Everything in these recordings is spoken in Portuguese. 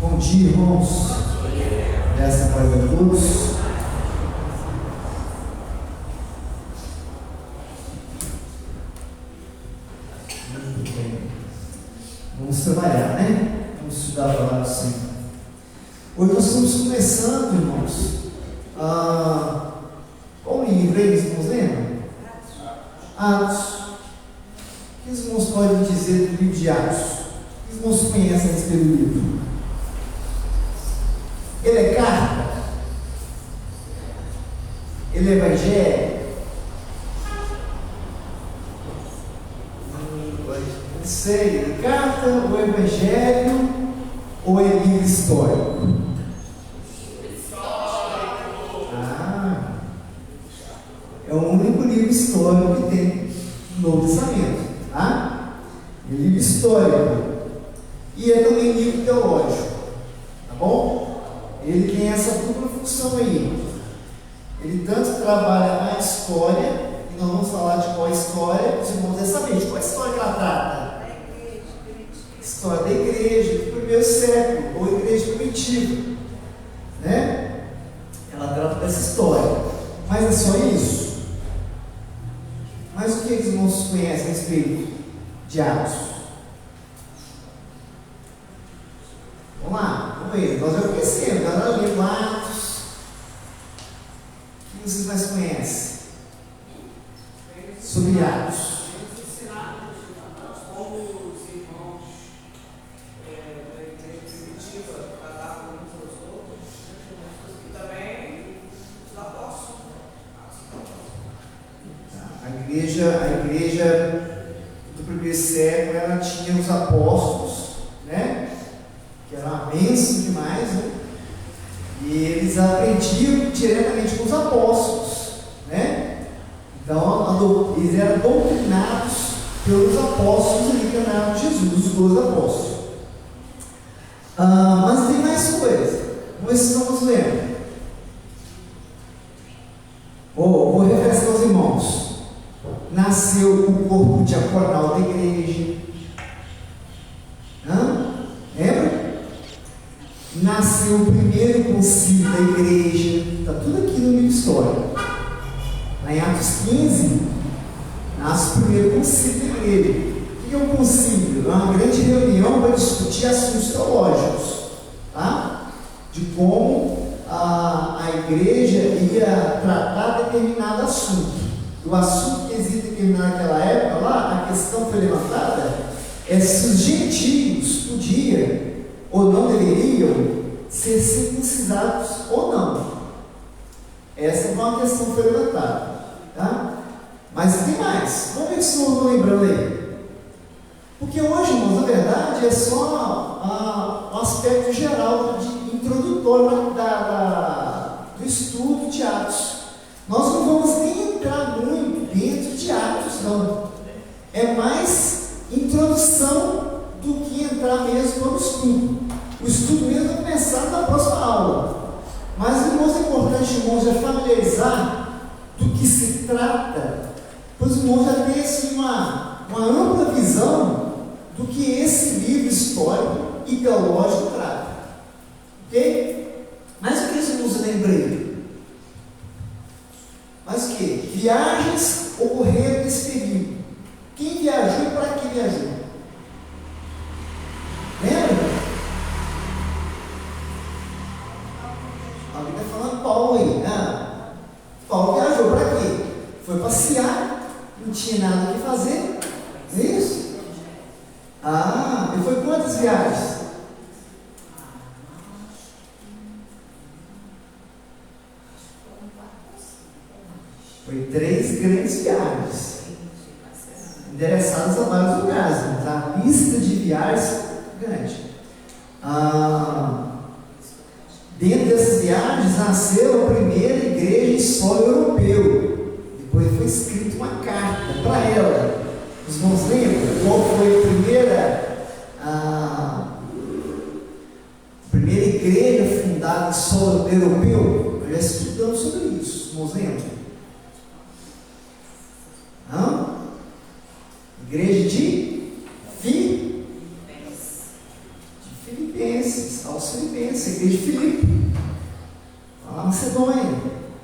Bom dia, irmãos. Essa paz a todos. Muito bem. Vamos trabalhar, né? Vamos estudar a palavra do Senhor. Hoje nós estamos começando, irmãos. Qual livro aí, irmãos? Lembram? Atos. O que os irmãos podem dizer do livro de Atos? O que os irmãos conhecem a respeito do livro? Ele é carta? Ele é evangelho? Não sei, é carta ou evangelho ou é livro histórico? É o único livro histórico que tem no Novo Testamento, tá? É livro histórico e é também livro teológico, tá bom? Ele tem essa dupla função aí. Ele tanto trabalha na história, e nós vamos falar de qual história, os irmãos devem saber de qual história que ela trata. História da igreja do primeiro século, ou igreja primitiva, né? Ela trata dessa história, mas é só isso. Mas o que os irmãos conhecem a respeito de Atos? Vamos lá, vamos ver. Nós já conhecemos, nós já lemos Atos. O que vocês mais conhecem sobre Atos? Como os irmãos da igreja primitiva tratavam uns aos outros, e também os apóstolos. A igreja do primeiro século, ela tinha os apóstolos, né? Que era uma bênção demais, né? E eles aprendiam diretamente com os apóstolos, né? Então, eles eram doutrinados pelos apóstolos ali que andavam com Jesus, os 12 apóstolos. Mas tem mais coisa. Vamos ver se estamos lendo. Vou refrescar aos irmãos. Nasceu o corpo diaconal da igreja. Lembra? Nasceu o primeiro concílio da igreja. Está tudo aqui no livro histórico. Lá em Atos 15, nasce o primeiro concílio da igreja. O que é um concílio? É uma grande reunião para discutir assuntos teológicos, tá? De como a igreja ia tratar determinado assunto. O assunto que existe determinado naquela época, lá, a questão foi levantada, é se os gentios podiam ou não deveriam ser circuncidados ou não. Essa é uma questão que foi levantada, tá? Mas tem mais. Vamos ver se vocês estão lembrando aí. Porque hoje, irmãos, na verdade, é só um aspecto geral, introdutório do estudo de Atos. Nós não vamos nem entrar muito dentro de Atos, não. É mais introdução do que entrar mesmo no estudo. O estudo mesmo vai começar na próxima aula. Mas, irmãos, é importante, irmãos, já familiarizar do que se trata, para os irmãos já terem assim, uma ampla visão do que esse livro histórico e teológico trata. Ok? Mas o que os irmãos lembrem? Mas o que? Viagens ocorreram nesse período. Quem viajou e para que viajou? Lembra? Alguém está falando Paulo aí, né? Paulo viajou para quê? Foi passear, não tinha nada o que fazer. Não é isso? E foi quantas viagens? Foi 3 grandes viagens, endereçadas a vários lugares. A lista de viagens grande. Dentro dessas viagens nasceu a primeira igreja em solo europeu. Depois foi escrita uma carta para ela. Os irmãos lembram qual foi a primeira igreja fundada em solo europeu? Nós já estudamos sobre isso. Os irmãos lembram? Igreja de Filipenses, aos Filipenses, a igreja de Filipe, lá na Macedônia.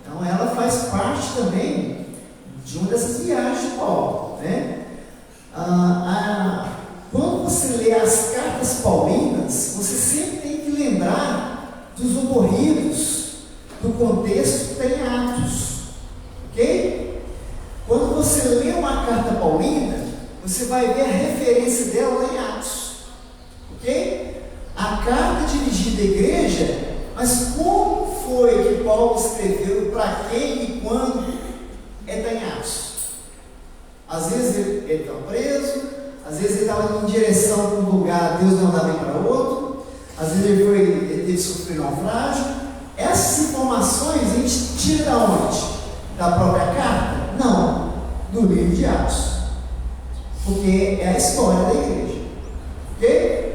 Então ela faz parte também de uma dessas viagens de Paulo, né? Quando você lê as cartas paulinas, você sempre tem que lembrar dos ocorridos, do contexto que tem Atos, ok? Quando você lê uma carta paulina, você vai ver a referência dela lá em Atos, ok? A carta dirigida à igreja, mas como foi que Paulo escreveu, para quem e quando, está em Atos. Às vezes ele estava preso, às vezes ele estava em direção para um lugar, Deus não dava para outro, às vezes ele teve que sofrer naufrágio. Essas informações a gente tira da onde? Da própria carta? Não, do livro de Atos, porque é a história da igreja, ok?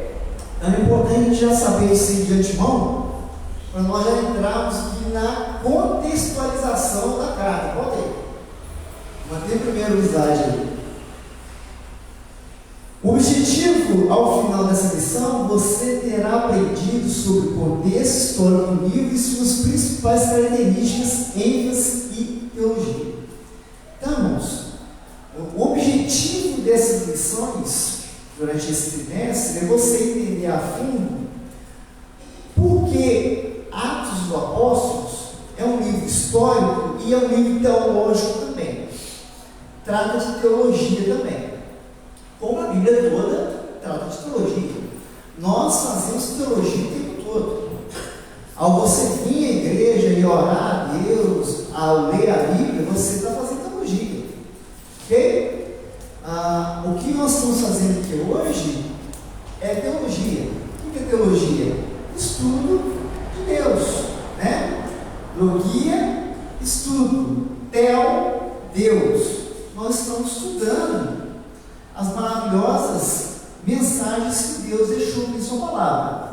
Então é importante a gente já saber isso de antemão, para nós já entrarmos aqui na contextualização da carta. Bota aí. Manter primeiro o slide aí. O objetivo, ao final dessa lição, você terá aprendido sobre o contexto histórico do livro e suas principais características, ênfase e teologia. Então, irmãos, o objetivo dessas lições, durante esse trimestre, é você entender a fundo por que Atos dos Apóstolos é um livro histórico e é um livro teológico também. Trata de teologia também. Como a Bíblia toda trata de teologia. Nós fazemos teologia o tempo todo. Ao você vir à igreja e orar a Deus, ao ler a Bíblia, você está fazendo teologia. Ok? O que nós estamos fazendo aqui hoje é teologia. O que é teologia? Estudo de Deus, né? Logia, estudo. Tel, Deus. Nós estamos estudando as maravilhosas mensagens que Deus deixou em sua palavra.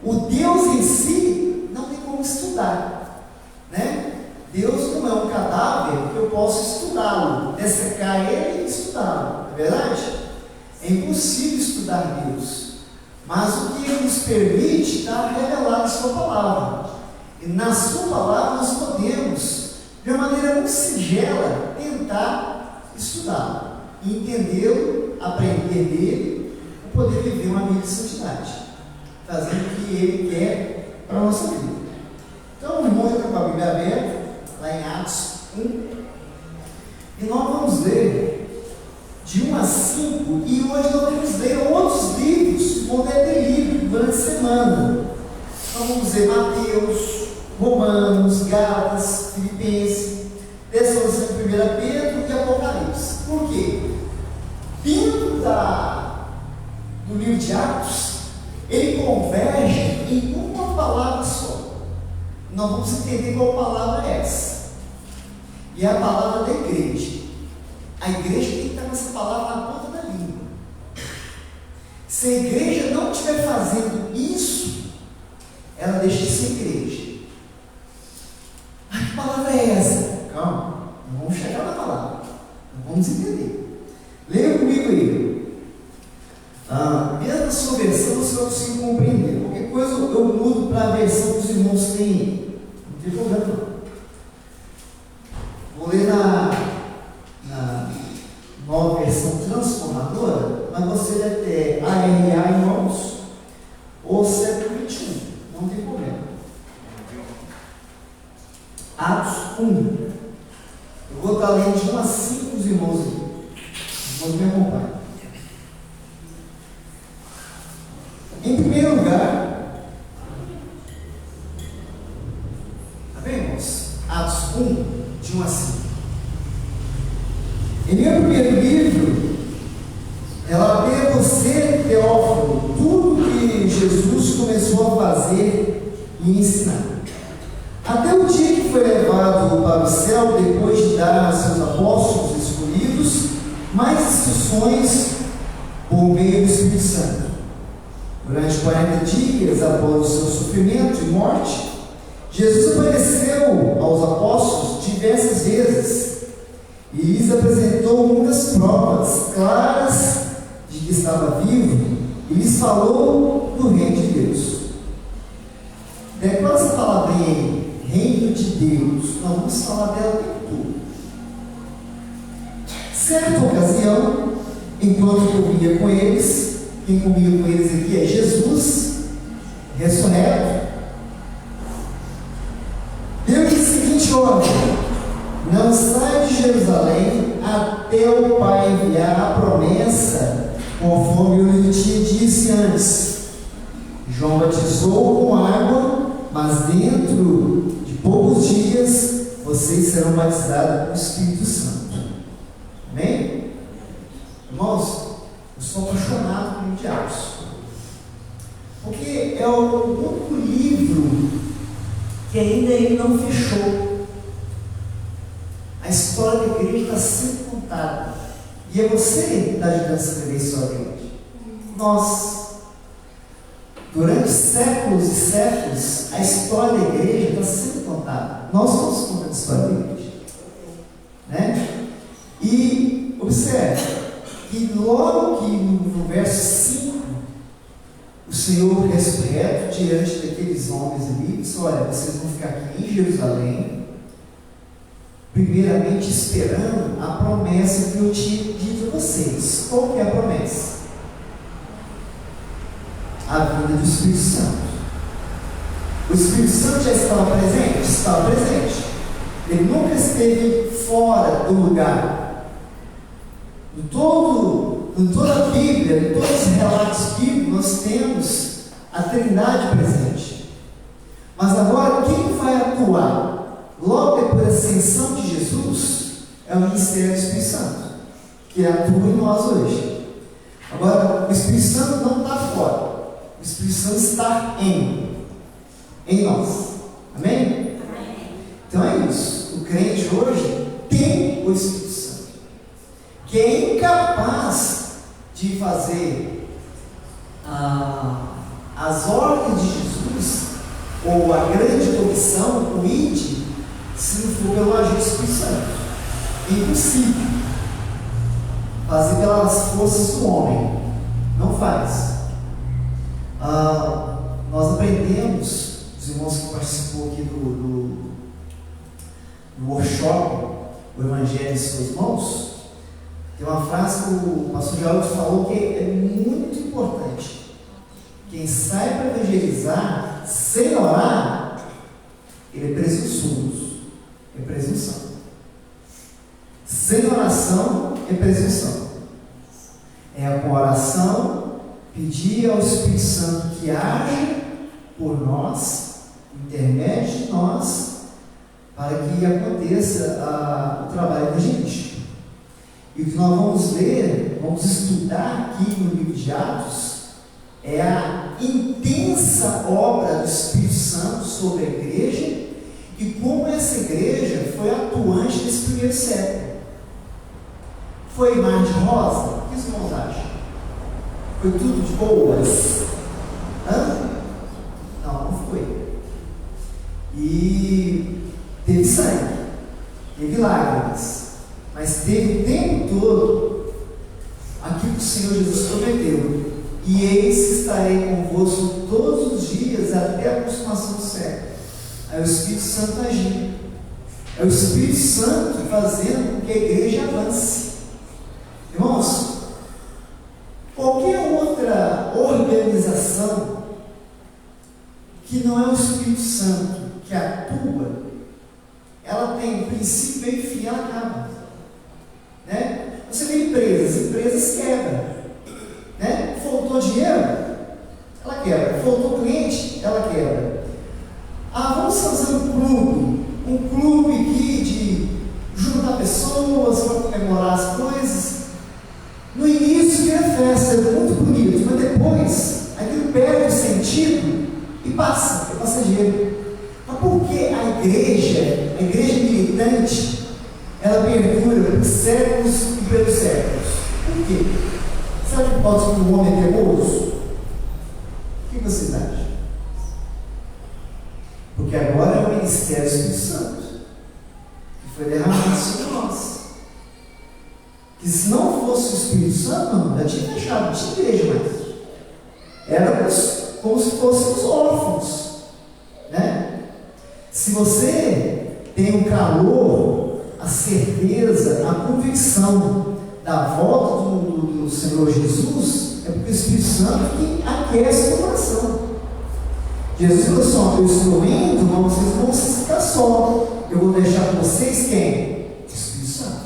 O Deus em si não tem como estudar, né? Deus não é um cadáver que eu posso estudá-lo, dessecar ele e estudá-lo, não é verdade? É impossível estudar Deus, mas o que ele nos permite está revelado em sua palavra, e na sua palavra nós podemos, de uma maneira muito singela, tentar estudá-lo, entendê-lo, aprender dele, para poder viver uma vida de santidade, fazendo o que ele quer para a nossa vida. Então, o irmão está com a Bíblia aberta, lá em Atos 1, e nós vamos ler de 1 a 5, e hoje nós vamos ler outros livros que vão ter livro durante a semana. Nós vamos ler Mateus, Romanos, Gálatas, Filipenses, Tessalonicenses, 1 Pedro e Apocalipse. Por quê? Dentro do livro de Atos, ele converge em uma palavra só. Nós vamos entender qual palavra é essa. E é a palavra da igreja. A igreja tem que estar com essa palavra na ponta da língua. Se a igreja não estiver fazendo isso, ela deixa de ser igreja. Que palavra é essa? Calma, não vamos chegar na palavra, não vamos entender. Leia comigo aí. Mesmo a sua versão você vai conseguir compreender. Qualquer coisa eu mudo para a versão que os irmãos têm. Não tem problema não. Vou ler na nova versão transformadora, mas você deve ter ARA, irmãos, ou século 21. Não tem problema. Atos 1. Eu vou estar lendo de 1 a 5 os irmãos aqui. Os irmãos me acompanham. Em primeiro lugar, tá bem, irmãos? Atos 1, de 1 a 5. Em meu primeiro livro, relatei a você, Teófilo, tudo que Jesus começou a fazer e ensinar, até o dia que foi levado para o céu, depois de dar a seus apóstolos escolhidos mais instruções por meio do Espírito Santo. Durante 40 dias após o seu sofrimento e morte, Jesus apareceu aos apóstolos diversas vezes e lhes apresentou muitas provas claras de que estava vivo e lhes falou do reino de Deus. Quando essa palavrinha aí, reino de Deus, nós vamos falar dela o tempo todo. Certa ocasião, enquanto comia com eles, quem comia com eles aqui é Jesus, ressurreto, deu-lhe a seguinte ordem: não sai de Jerusalém até o Pai enviar a promessa, conforme eu lhe tinha disse antes. João batizou com água, mas dentro de poucos dias vocês serão batizados com o Espírito Santo. Amém? Irmãos, eu sou apaixonado por Diáconos, porque é o único livro que ainda ele não fechou. A história da igreja está sendo contada, e é você que está ajudando a escrever a história da igreja. Nós, durante séculos e séculos, a história da igreja está sendo contada. Nós estamos contando a história da igreja, né? E observe que logo que no verso 5, o Senhor ressurreto diante daqueles homens ali disse: olha, vocês vão ficar aqui em Jerusalém, primeiramente esperando a promessa que eu tinha dito a vocês. Qual que é a promessa? A vinda do Espírito Santo. O Espírito Santo já estava presente? Estava presente. Ele nunca esteve fora do lugar. Em toda a Bíblia, em todos os relatos bíblicos, nós temos a Trindade presente. Mas agora, quem vai atuar logo depois da ascensão de Jesus é o ministério do Espírito Santo, que atua em nós hoje. Agora, o Espírito Santo não está fora. O Espírito Santo está em nós. Amém? Então é isso. O crente hoje tem o Espírito Santo, que é incapaz de fazer as ordens de Jesus, ou a grande comissão, o ide, se não for pelo agir do Espírito Santo. É impossível fazer pelas forças do homem. Não faz. Nós aprendemos, os irmãos que participou aqui do workshop, o Evangelho em suas mãos, tem uma frase que o pastor Geraldo falou que é muito importante. Quem sai para evangelizar sem orar, ele é presunçoso, é presunção. Sem oração é presunção. É com oração pedir ao Espírito Santo que age por nós, intermédio de nós, para que aconteça o trabalho evangelístico. E o que nós vamos ler, vamos estudar aqui no livro de Atos, é a intensa obra do Espírito Santo sobre a igreja e como essa igreja foi atuante nesse primeiro século. Foi mar de rosa? O que os irmãos acham? Foi tudo de boas? Não foi. E teve sangue, teve lágrimas, mas teve o tempo todo aquilo que o Senhor Jesus prometeu: e eis que estarei convosco todos os dias até a consumação do século. É o Espírito Santo agindo, é o Espírito Santo fazendo com que a igreja avance. Irmãos, qualquer outra organização que não é o Espírito Santo que atua, ela tem princípio, meio e fim, ela acaba, né? Você vê empresas quebram, né? Faltou dinheiro, ela quebra. Faltou cliente, ela quebra. Vamos fazer um clube aqui de juntar pessoas para comemorar as coisas. No início vira festa, é muito bonito, mas depois aquilo perde o sentido e passa, é passageiro. Mas por que a igreja militante, ela perdura por séculos e pelos séculos? Por quê? Sabe que pode ser que o homem é teimoso? O que vocês acham? Porque agora é o ministério do Espírito Santo que foi derramado sobre nós. Que se não fosse o Espírito Santo, não, já tinha fechado, não tinha igreja mais. Éramos como se fôssemos órfãos. né? Se você tem o calor, a certeza, a convicção da volta do Senhor Jesus, é porque o Espírito Santo que aquece o coração. Jesus falou assim: eu estou indo, mas vocês não vão ficar só. Eu vou deixar com vocês quem? O Espírito Santo.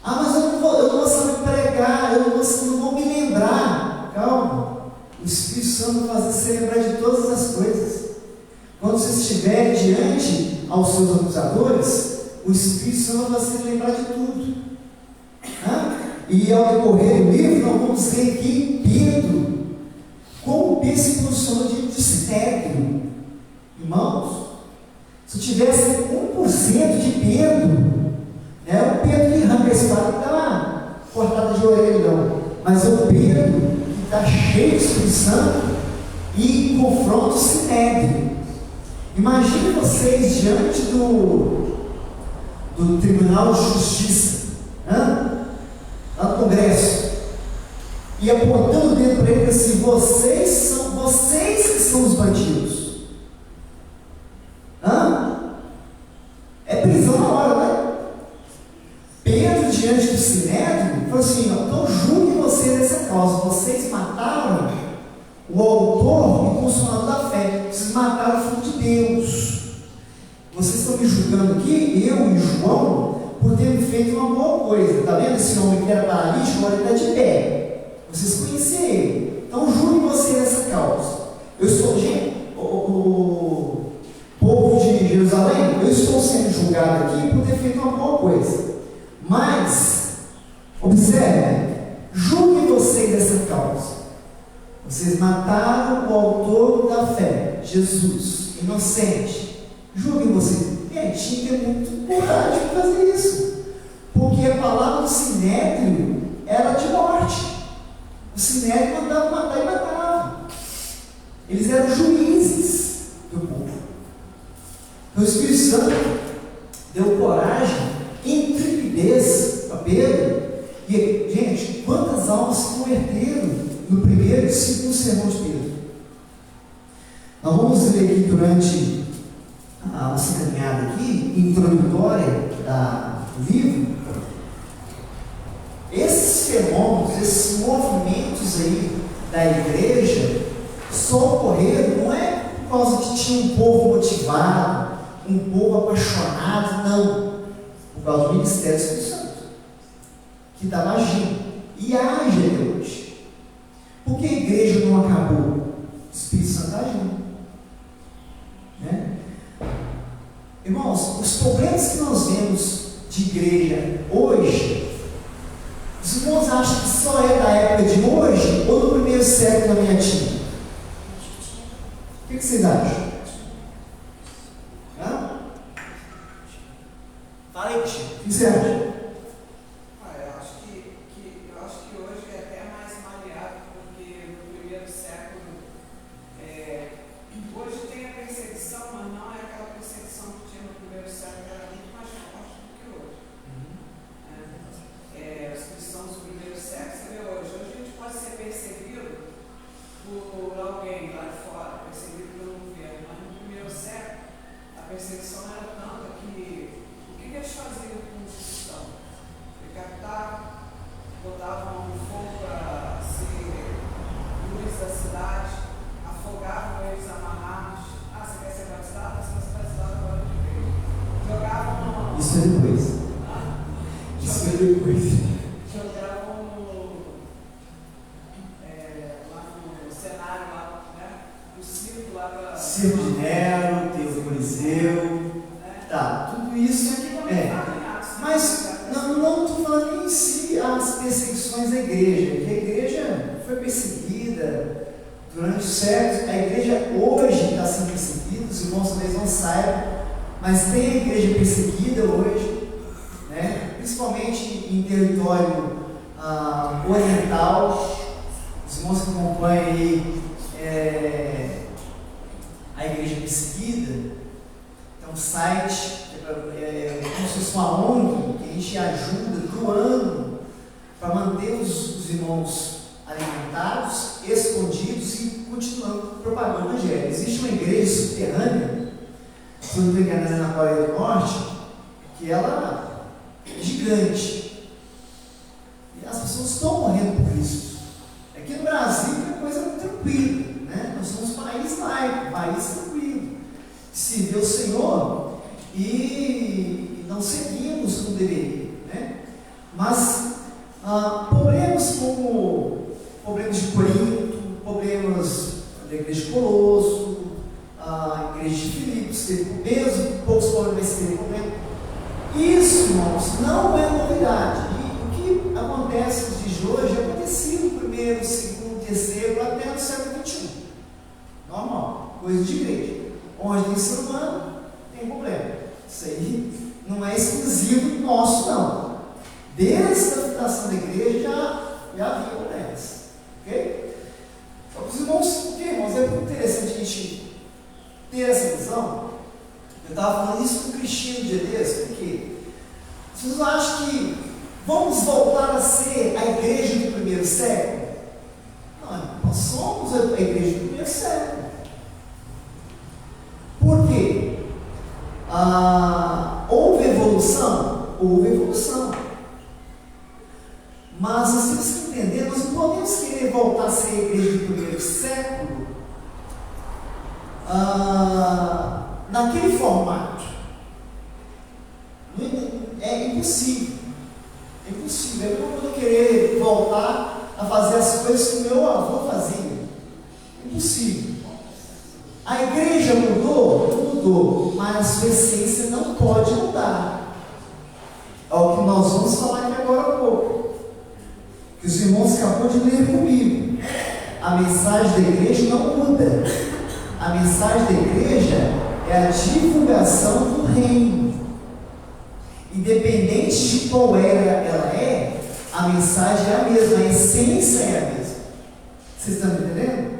Ah, mas eu não vou saber pregar, eu não vou me lembrar. Calma. O Espírito Santo vai fazer você lembrar de todas as coisas. Quando você estiver diante aos seus acusadores, o Espírito Santo vai se lembrar de tudo. E ao decorrer do livro, nós vamos ver aqui Pedro, como Pedro se posicionou de sinédrio. Irmãos, se tivesse 1% de Pedro, o Pedro que arranca a espada e dá lá, cortada de orelha, não. Mas é o Pedro que está cheio de Espírito Santo e confronta o sinédrio. Imagine vocês diante do Tribunal de Justiça, lá no Congresso, e apontando o dedo para ele assim: vocês que são os bandidos. É prisão na hora, né? Pedro, diante do sinédrio, falou assim: então julguem vocês nessa causa. Vocês mataram o autor e consumador da fé. Vocês mataram o Filho de Deus. Vocês estão me julgando aqui, eu e João, por termos feito uma boa coisa. Está vendo esse homem que era paralítico, agora ele está de pé. Vocês conhecem ele. Então julguem vocês nessa causa. Eu estou, o povo de Jerusalém, eu estou sendo julgado aqui por ter feito uma boa coisa. Mas, observe, julguem vocês dessa causa. Vocês mataram o autor da fé, Jesus, inocente. Julguem vocês. Tinha que ter muito coragem de fazer isso. Porque a palavra do sinédrio era de morte. O sinédrio mandava matar e matava. Eles eram juízes do povo. Então o Espírito Santo deu coragem, intrepidez a Pedro. E, gente, quantas almas se converteram no primeiro e segundo sermão de Pedro? Nós vamos ler aqui durante a nossa caminhada aqui, introdutória do livro, esses fenômenos, esses movimentos aí da igreja só ocorreram, não é por causa que tinha um povo motivado, um povo apaixonado, não, por causa do ministério do Espírito Santo, que estava agindo, e age até hoje. Por que a igreja não acabou? O Espírito Santo está agindo, né? Irmãos, os problemas que nós vemos de igreja hoje, os irmãos acham que só é da época de hoje ou do primeiro século da minha tia? O que vocês acham? Fala aí, tio. O que você acha? Eu acho que hoje é até mais maleável, porque no primeiro século, hoje tem a perseguição, mas não é aquela perseguição que tinha no primeiro século, que era muito mais forte do que hoje. Os cristãos do primeiro século, você vê hoje a gente pode ser perseguido por alguém lá de fora, perseguido pelo governo, mas no primeiro século a perseguição era tanta que o que eles faziam com os cristãos? Decapitavam, botavam fogo para ser luz da cidade, afogavam eles amarrados. Você quer ser batizado? Você vai ser batizado agora de igreja. Jogavam no... Isso é depois. Isso é depois. Jogavam lá no cenário, lá, né? Do circo lá para... Circo de Nero, teve o Coliseu. Tá, tudo isso mas não estou falando em si as perseguições da igreja, que a igreja foi perseguida durante os séculos, a igreja hoje está sendo perseguida, os irmãos talvez não saibam, mas tem a igreja perseguida hoje, né? Principalmente em território oriental. Os irmãos que acompanham aí a igreja perseguida, tem um site, como se fosse uma ONG, que a gente ajuda doando para manter os irmãos alimentados, escondidos e continuando propagando o evangelho. Existe uma igreja subterrânea, se não me engano, na Coreia do Norte, que ela é gigante. E as pessoas estão morrendo por Cristo. Aqui no Brasil é coisa tranquila, né? Nós somos um país laico, um país tranquilo. Servir o Senhor e não seguimos como deveria, né? Mas problemas como problemas de Corinto, problemas da igreja de Colosso, a igreja de Filipos, teve mesmo poucos problemas, teve problema. Isso, irmãos, não é novidade. E o que acontece nos dias de hoje é acontecido no primeiro, segundo, terceiro, até no século XXI. Normal, coisa de igreja. Onde tem ser humano, tem problema. Isso aí não é exclusivo nosso, não. Desde a fundação da igreja já havia problemas. Ok? Só para os irmãos, porque, irmãos, é muito interessante a gente ter essa visão. Eu estava falando isso com o Cristino de Deus, porque vocês acham que vamos voltar a ser a igreja do primeiro século? Não, nós somos a igreja do primeiro século. Por quê? Houve evolução? Houve evolução. Mas nós temos que entender, nós não podemos querer voltar a ser a igreja do primeiro século naquele formato. É impossível. É impossível. Eu não vou querer voltar a fazer as coisas que o meu avô fazia. É impossível. A igreja mudou, mas a sua essência não pode mudar. É o que nós vamos falar aqui agora há pouco. Que os irmãos acabou de ler comigo. A mensagem da igreja não muda. A mensagem da igreja é a divulgação do reino. Independente de qual era ela é, a mensagem é a mesma, a essência é a mesma. Vocês estão entendendo?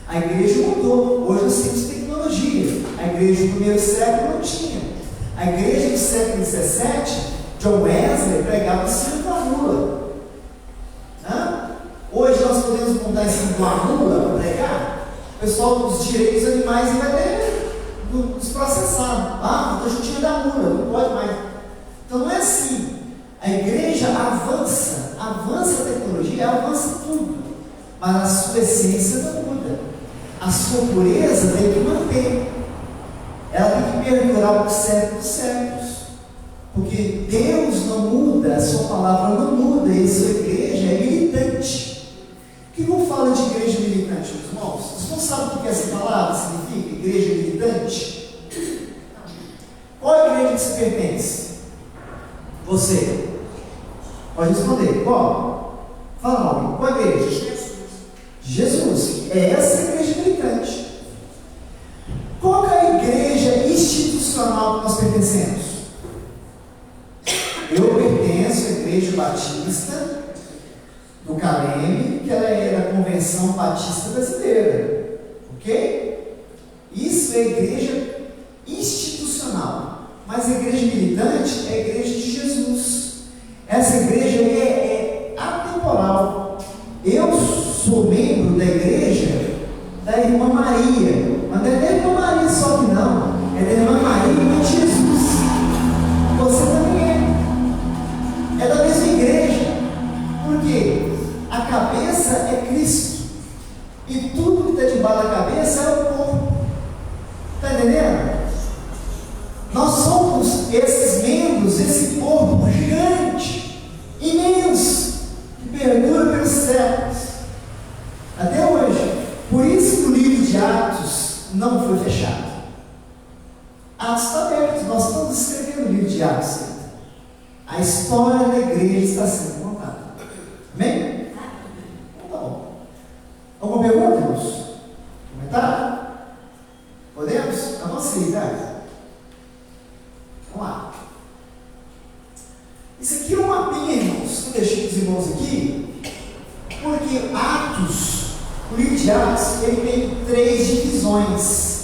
A igreja mudou. Hoje nós temos tecnologia. A igreja do primeiro século não tinha. A igreja do século XVII, John Wesley pregava em cima de uma mula. Hoje nós podemos montar em cima de uma mula para pregar. O pessoal dos direitos dos animais vai ter nos processar. A juntinha da mula, não pode mais. Então não é assim. A igreja avança a tecnologia, avança tudo. Mas a sua essência não muda. A sua pureza tem que manter. Ela tem que perdurar por séculos e séculos. Porque Deus não muda, a sua palavra não muda, e a sua igreja é militante. O que eu falo de igreja militante, meus irmãos? Vocês não sabem o que essa palavra significa? Igreja militante? Qual igreja que se pertence? Você. Pode responder. Qual? Fala alguém. Qual igreja? Jesus. É essa igreja militante. Qual é a igreja institucional que nós pertencemos? Eu pertenço à Igreja Batista do Caleme, que ela é da Convenção Batista Brasileira. Ok? Isso é igreja institucional. Mas a igreja militante é a igreja de Jesus. Essa igreja é atemporal. Eu sou membro da igreja da Irmã Maria. Mas não é da Irmã Maria só que não. É da Irmã Maria e de Jesus. Você também é. É da mesma igreja. Por quê? A cabeça é Cristo. E tudo que está debaixo da cabeça é o corpo. Está entendendo? Nós somos esses membros, esse corpo gigante, imenso, que perdura pelos séculos. Até hoje. Por isso que o livro de Atos não foi fechado. Atos está aberto. Nós estamos escrevendo o livro de Atos. A história da igreja está sendo contada. Amém? Então, tá bom. Alguma pergunta, irmãos? Comentário? Podemos? Avancei, guys. Vamos lá. Isso aqui é um mapinha, irmãos, que eu deixei para os irmãos aqui, porque Atos, o livro de Atos, ele tem 3 divisões.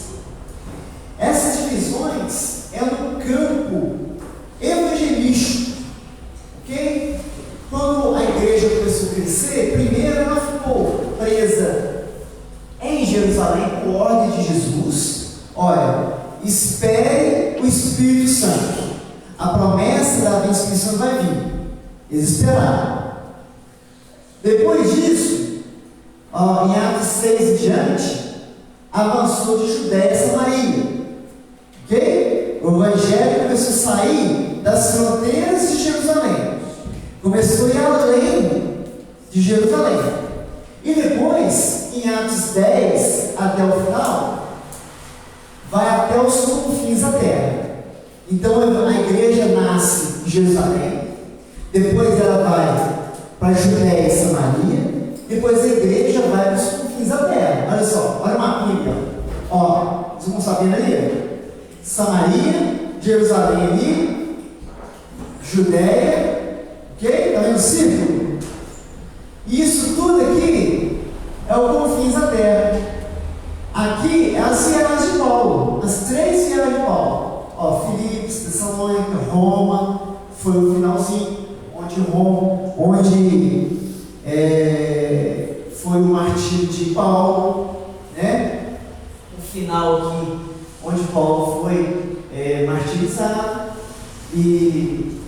Essas divisões é no campo evangelístico. Ok? Quando a igreja começou a crescer, primeiro ela o Espírito Santo. A promessa da vinda do Espírito Santo vai vir. Eles esperaram. Depois disso, em Atos 6 em diante, avançou de Judéia a Samaria. Ok? O Evangelho começou a sair das fronteiras de Jerusalém. Começou a ir além de Jerusalém. E depois, em Atos 10 até o final, vai até os confins da terra. Então a igreja nasce em Jerusalém, depois ela vai para Judéia e Samaria, depois a igreja vai para os confins da terra. Olha só, olha o mapinha. Ó, vocês vão sabendo ali? Samaria, Jerusalém ali, Judéia, ok? Está vendo o círculo? Isso tudo aqui é o confins da terra. Aqui é as viagens de Paulo, as 3 viagens de Paulo. Filipos, Tessalônica, Roma, foi o finalzinho, onde foi o martírio de Paulo, né? O final aqui, onde Paulo foi martirizado, e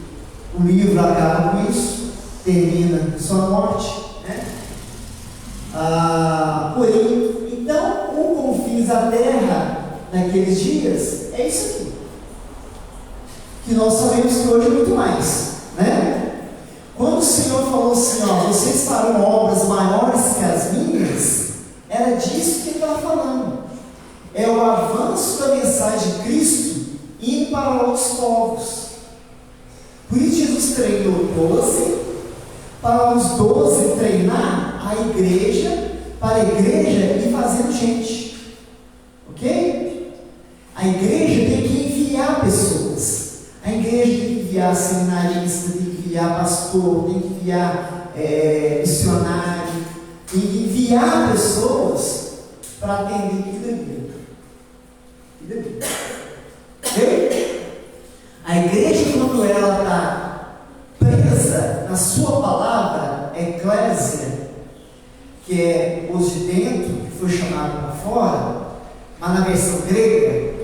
o livro acaba com isso, termina com sua morte, né? Então, o confins da terra naqueles dias é isso aqui, que nós sabemos que hoje é muito mais, né? Quando o Senhor falou assim, vocês farão obras maiores que as minhas, era disso que ele estava falando. É o avanço da mensagem de Cristo indo para outros povos. Por isso Jesus treinou 12, para os 12 treinar a igreja, para a igreja ir fazendo gente. Ok? A igreja tem que enviar pessoas. A igreja tem que enviar seminarista, tem que enviar pastor, tem que enviar missionário, tem que enviar pessoas para atender vida bíblica. Ok? A igreja, quando ela está presa na sua palavra, eclésia, que é os de dentro, que foi chamado para fora, mas na versão grega,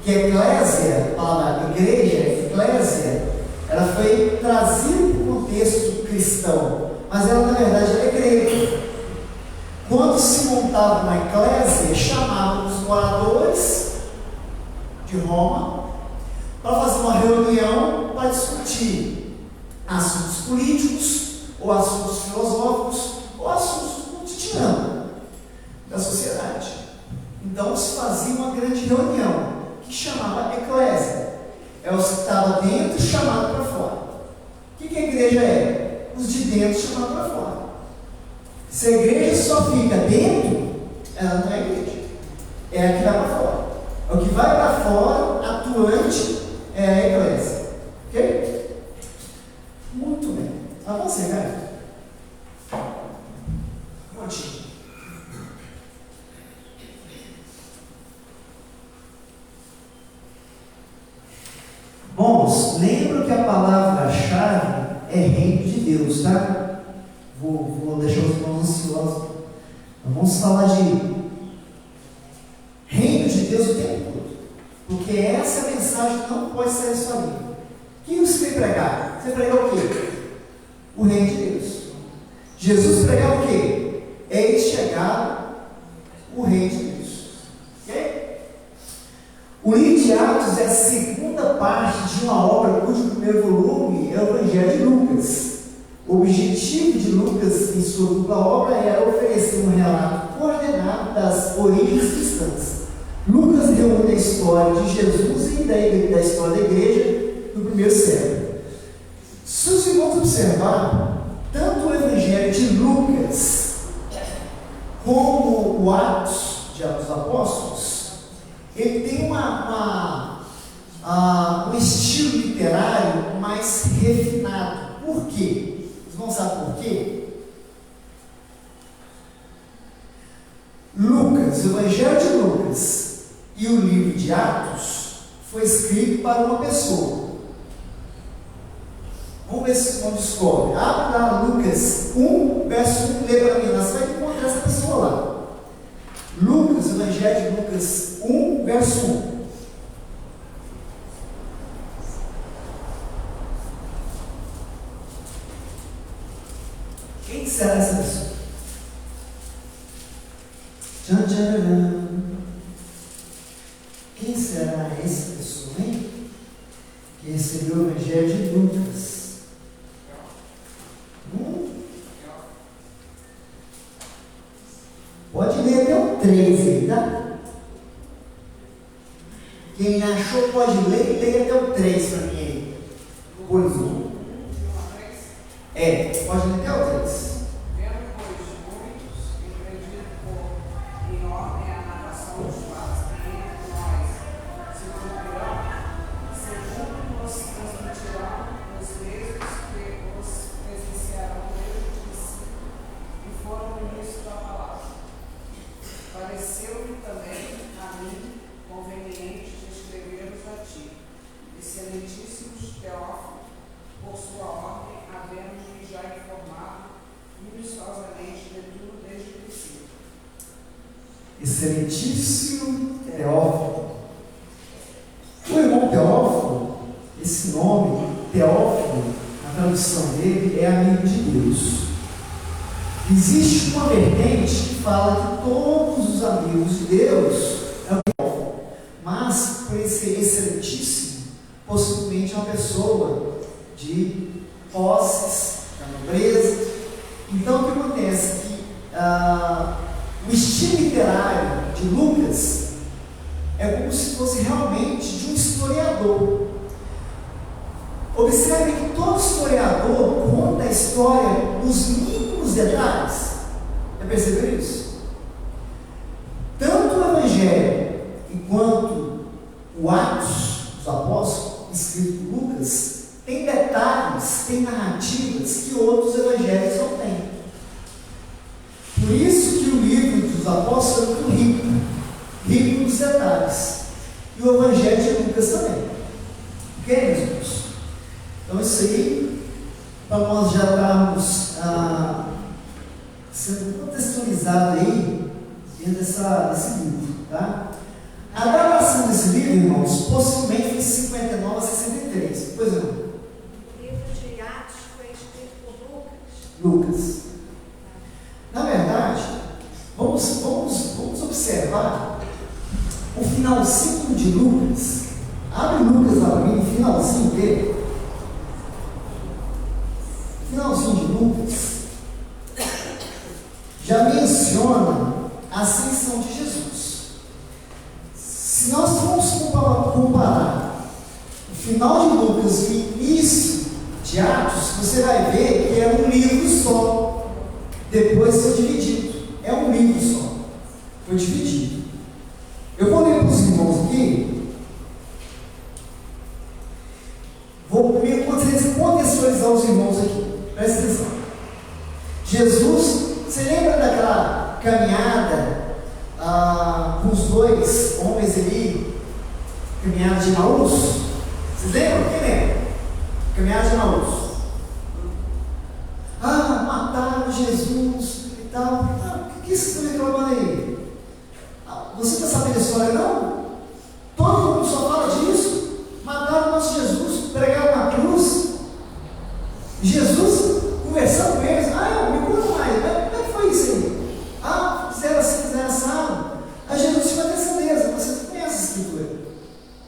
que eclésia, a palavra igreja, eclésia, ela foi trazida para o contexto cristão, mas ela na verdade é grega. Quando se montava uma eclésia, chamavam os moradores de Roma para fazer uma reunião para discutir assuntos políticos, ou assuntos filosóficos, ou assuntos do cotidiano da sociedade. Então se fazia uma grande reunião, que chamava eclésia. É os que estavam dentro chamado para fora. O que a igreja é? Os de dentro chamados para fora. Se a igreja só fica dentro, ela não é igreja. É a que vai para fora. O que vai para fora, atuante, é a eclésia. Ok? Muito bem. Avancei, cara. Prontinho. Bons, lembra que a palavra-chave é reino de Deus, tá? Vou deixar os irmãos ansiosos. Vamos falar de reino de Deus o tempo todo, porque essa mensagem não pode sair da sua vida. O que você tem pregar? Você pregar o quê? O reino de Deus. Jesus pregava o quê? Eis chegar o reino de Deus. Ok? O livro de Atos é a segunda parte de uma obra cujo primeiro volume é o Evangelho de Lucas. O objetivo de Lucas em sua dupla obra era oferecer um relato coordenado das origens cristãs. Lucas reúne a história de Jesus e da história da igreja no primeiro século. Se os irmãos observar, tanto o Evangelho de Lucas como o Atos de Atos Apóstolos, ele tem um estilo literário mais refinado. Por quê? Vocês vão saber por quê? Lucas, o Evangelho de Lucas e o livro de Atos foi escrito para uma pessoa. Vamos ver se vocês descobrem. Abre lá Lucas 1, verso 1, lê para mim, você vai encontrar essa pessoa lá. Lucas, o Evangelho de Lucas 1, verso 1. Quem será essa pessoa? Tchan, tchan. Quem será essa pessoa, hein? Que recebeu o Evangelho de Lucas. Pode ler até o 3 aí, tá? Quem achou pode ler e leia até o 3 para mim aí. Pois um. Pode ler até o 3. Vendo, pois, muitos, e prendido em ordem a narração dos fatos que entre nós se cumprirão, segundo nos transmitirão os mesmos que os presenciarão desde o princípio e foram no início da palavra. Pareceu-me também a mim conveniente de escrever-vos a ti, excelentíssimos Teófilo, por sua ordem, havendo-me já informado minuciosamente de tudo desde o princípio. Excelentíssimo Teófilo. O irmão Teófilo, esse nome, Teófilo, a tradução dele é amigo de Deus. Existe uma vertente que fala que todos os amigos de Deus é o Teófilo, mas por esse excelentíssimo, possivelmente é uma pessoa de posses, da nobreza. Então o que acontece? Que o estilo literário de Lucas é como se fosse realmente de um historiador. Observe que todo historiador conta a história nos mínimos detalhes. Já perceberam isso? Tanto o Evangelho quanto o Atos dos Apóstolos, escrito por Lucas, tem detalhes, tem narrativas que outros evangelhos não têm. Por isso que o livro dos Apóstolos é muito rico nos detalhes. E o Evangelho de Lucas também. Ok, meus irmãos? Então isso aí, para nós já estarmos sendo contextualizados aí dentro desse livro, tá? A datação desse livro, irmãos, possivelmente foi de 59 a 63. Pois não? O livro de Atos foi escrito por Lucas. Na verdade, vamos observar o finalzinho de Lucas. Abre Lucas lá para mim, o finalzinho dele. O finalzinho de Lucas já menciona a ascensão de Jesus. Se nós formos comparar o final de Lucas e o início de Atos, você vai ver que é um livro só. Depois foi dividido. É um livro só. Foi dividido. Eu vou ler para os irmãos aqui. Vou primeiro contextualizar os irmãos aqui. Presta atenção. Jesus, você lembra daquela caminhada com os dois homens ali, caminhada de Emaús? Vocês lembram? Quem lembra? Caminhada de Emaús. Mataram Jesus e tal. O que vocês estão reclamando aí? Você está sabendo a história, não? Todo mundo só fala disso. Mataram o nosso Jesus, pregaram na cruz. Jesus conversando com eles. Me conta mais. Como é que foi isso aí? Fizeram assim, fizeram assado. Aí Jesus tinha uma certeza. Você conhece a escritura.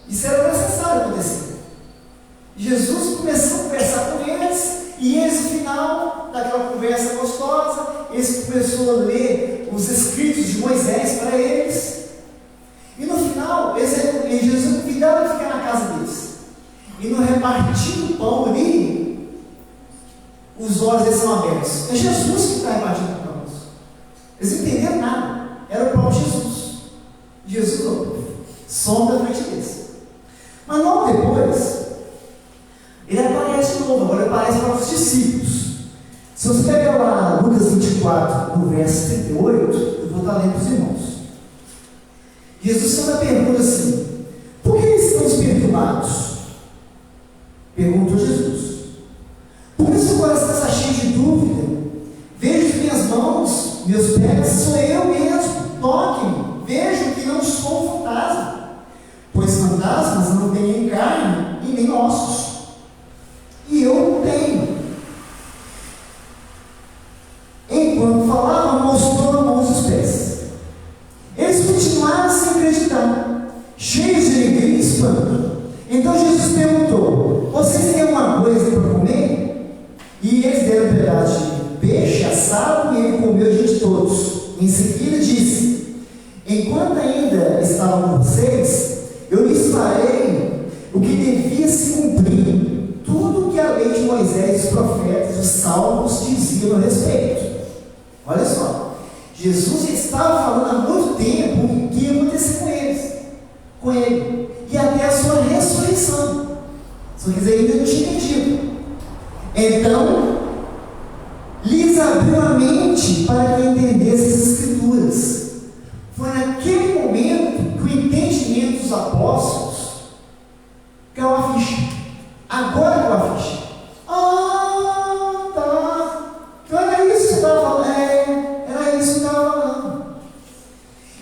Isso era necessário acontecer. Jesus começou a conversar com eles. E eles, no final daquela conversa gostosa, eles começaram a ler os escritos de Moisés para eles. E no final, Jesus convidava a ficar na casa deles. E no repartir do pão ali, os olhos deles são abertos. É Jesus que está repartindo o pão. Eles não entenderam nada. Era o próprio Jesus. Jesus, sombra na frente deles. Mas logo depois, ele aparece de novo, agora ele aparece para os discípulos. Se você pegar lá Lucas 24, no verso 38, eu vou estar lendo para os irmãos. Jesus faz a pergunta assim: por que estão perturbados? Perguntou Jesus. Por que seu coração está cheio de dúvida? Vejo minhas mãos, meus pés, sou eu mesmo. Toque-me, vejam que não sou um fantasma. Pois fantasmas não têm nem carne e nem ossos. E eu tenho. Em seguida disse: enquanto ainda estava com vocês, eu lhes falei o que devia se cumprir, tudo o que a lei de Moisés, os profetas, os salmos diziam a respeito. Olha só, Jesus estava falando há muito tempo o que ia acontecer com ele, e até a sua ressurreição. Só que eles ainda não tinham entendido. Então, lhes abriu a mente para que entendessem as Escrituras. Foi naquele momento que o entendimento dos apóstolos caiu a ficha. Agora caiu a ficha. Ah, tá. Então era isso que você estava falando. Era isso que eu estava falando.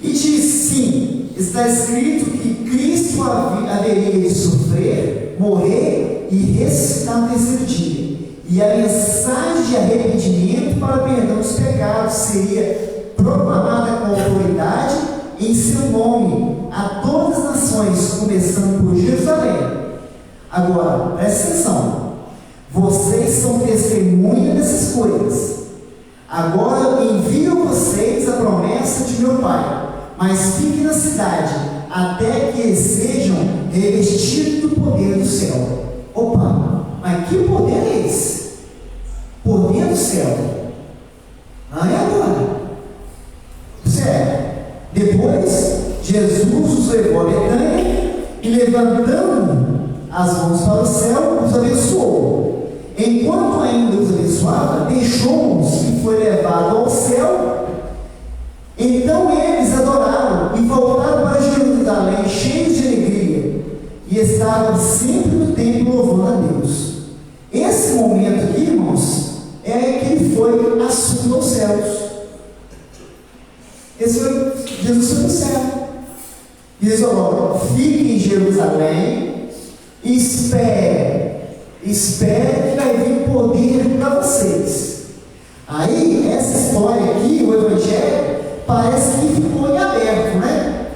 E diz: sim, está escrito que Cristo haveria de sofrer, morrer e ressuscitar no terceiro dia. E a mensagem de arrependimento para o perdão dos pecados seria proclamada com autoridade em seu nome a todas as nações, começando por Jerusalém. Agora, presta atenção. Vocês são testemunhas dessas coisas. Agora eu envio vocês a promessa de meu Pai, mas fiquem na cidade até que sejam revestidos do poder do céu. Opa, mas que poder é esse? Poder do céu. Ah, é agora. Sério. Depois, Jesus os levou a Betânia e, levantando as mãos para o céu, os abençoou. Enquanto ainda os abençoava, deixou-os e foi levado ao céu. Então eles adoraram e voltaram para Jerusalém cheios de alegria, e estavam sempre no templo louvando a Deus. Esse momento aqui, irmãos, é que ele foi assunto aos céus. Jesus foi no céu. E eles falaram: fique em Jerusalém e espere que vai vir poder para vocês. Aí, essa história aqui, o Evangelho, parece que ficou em aberto, né?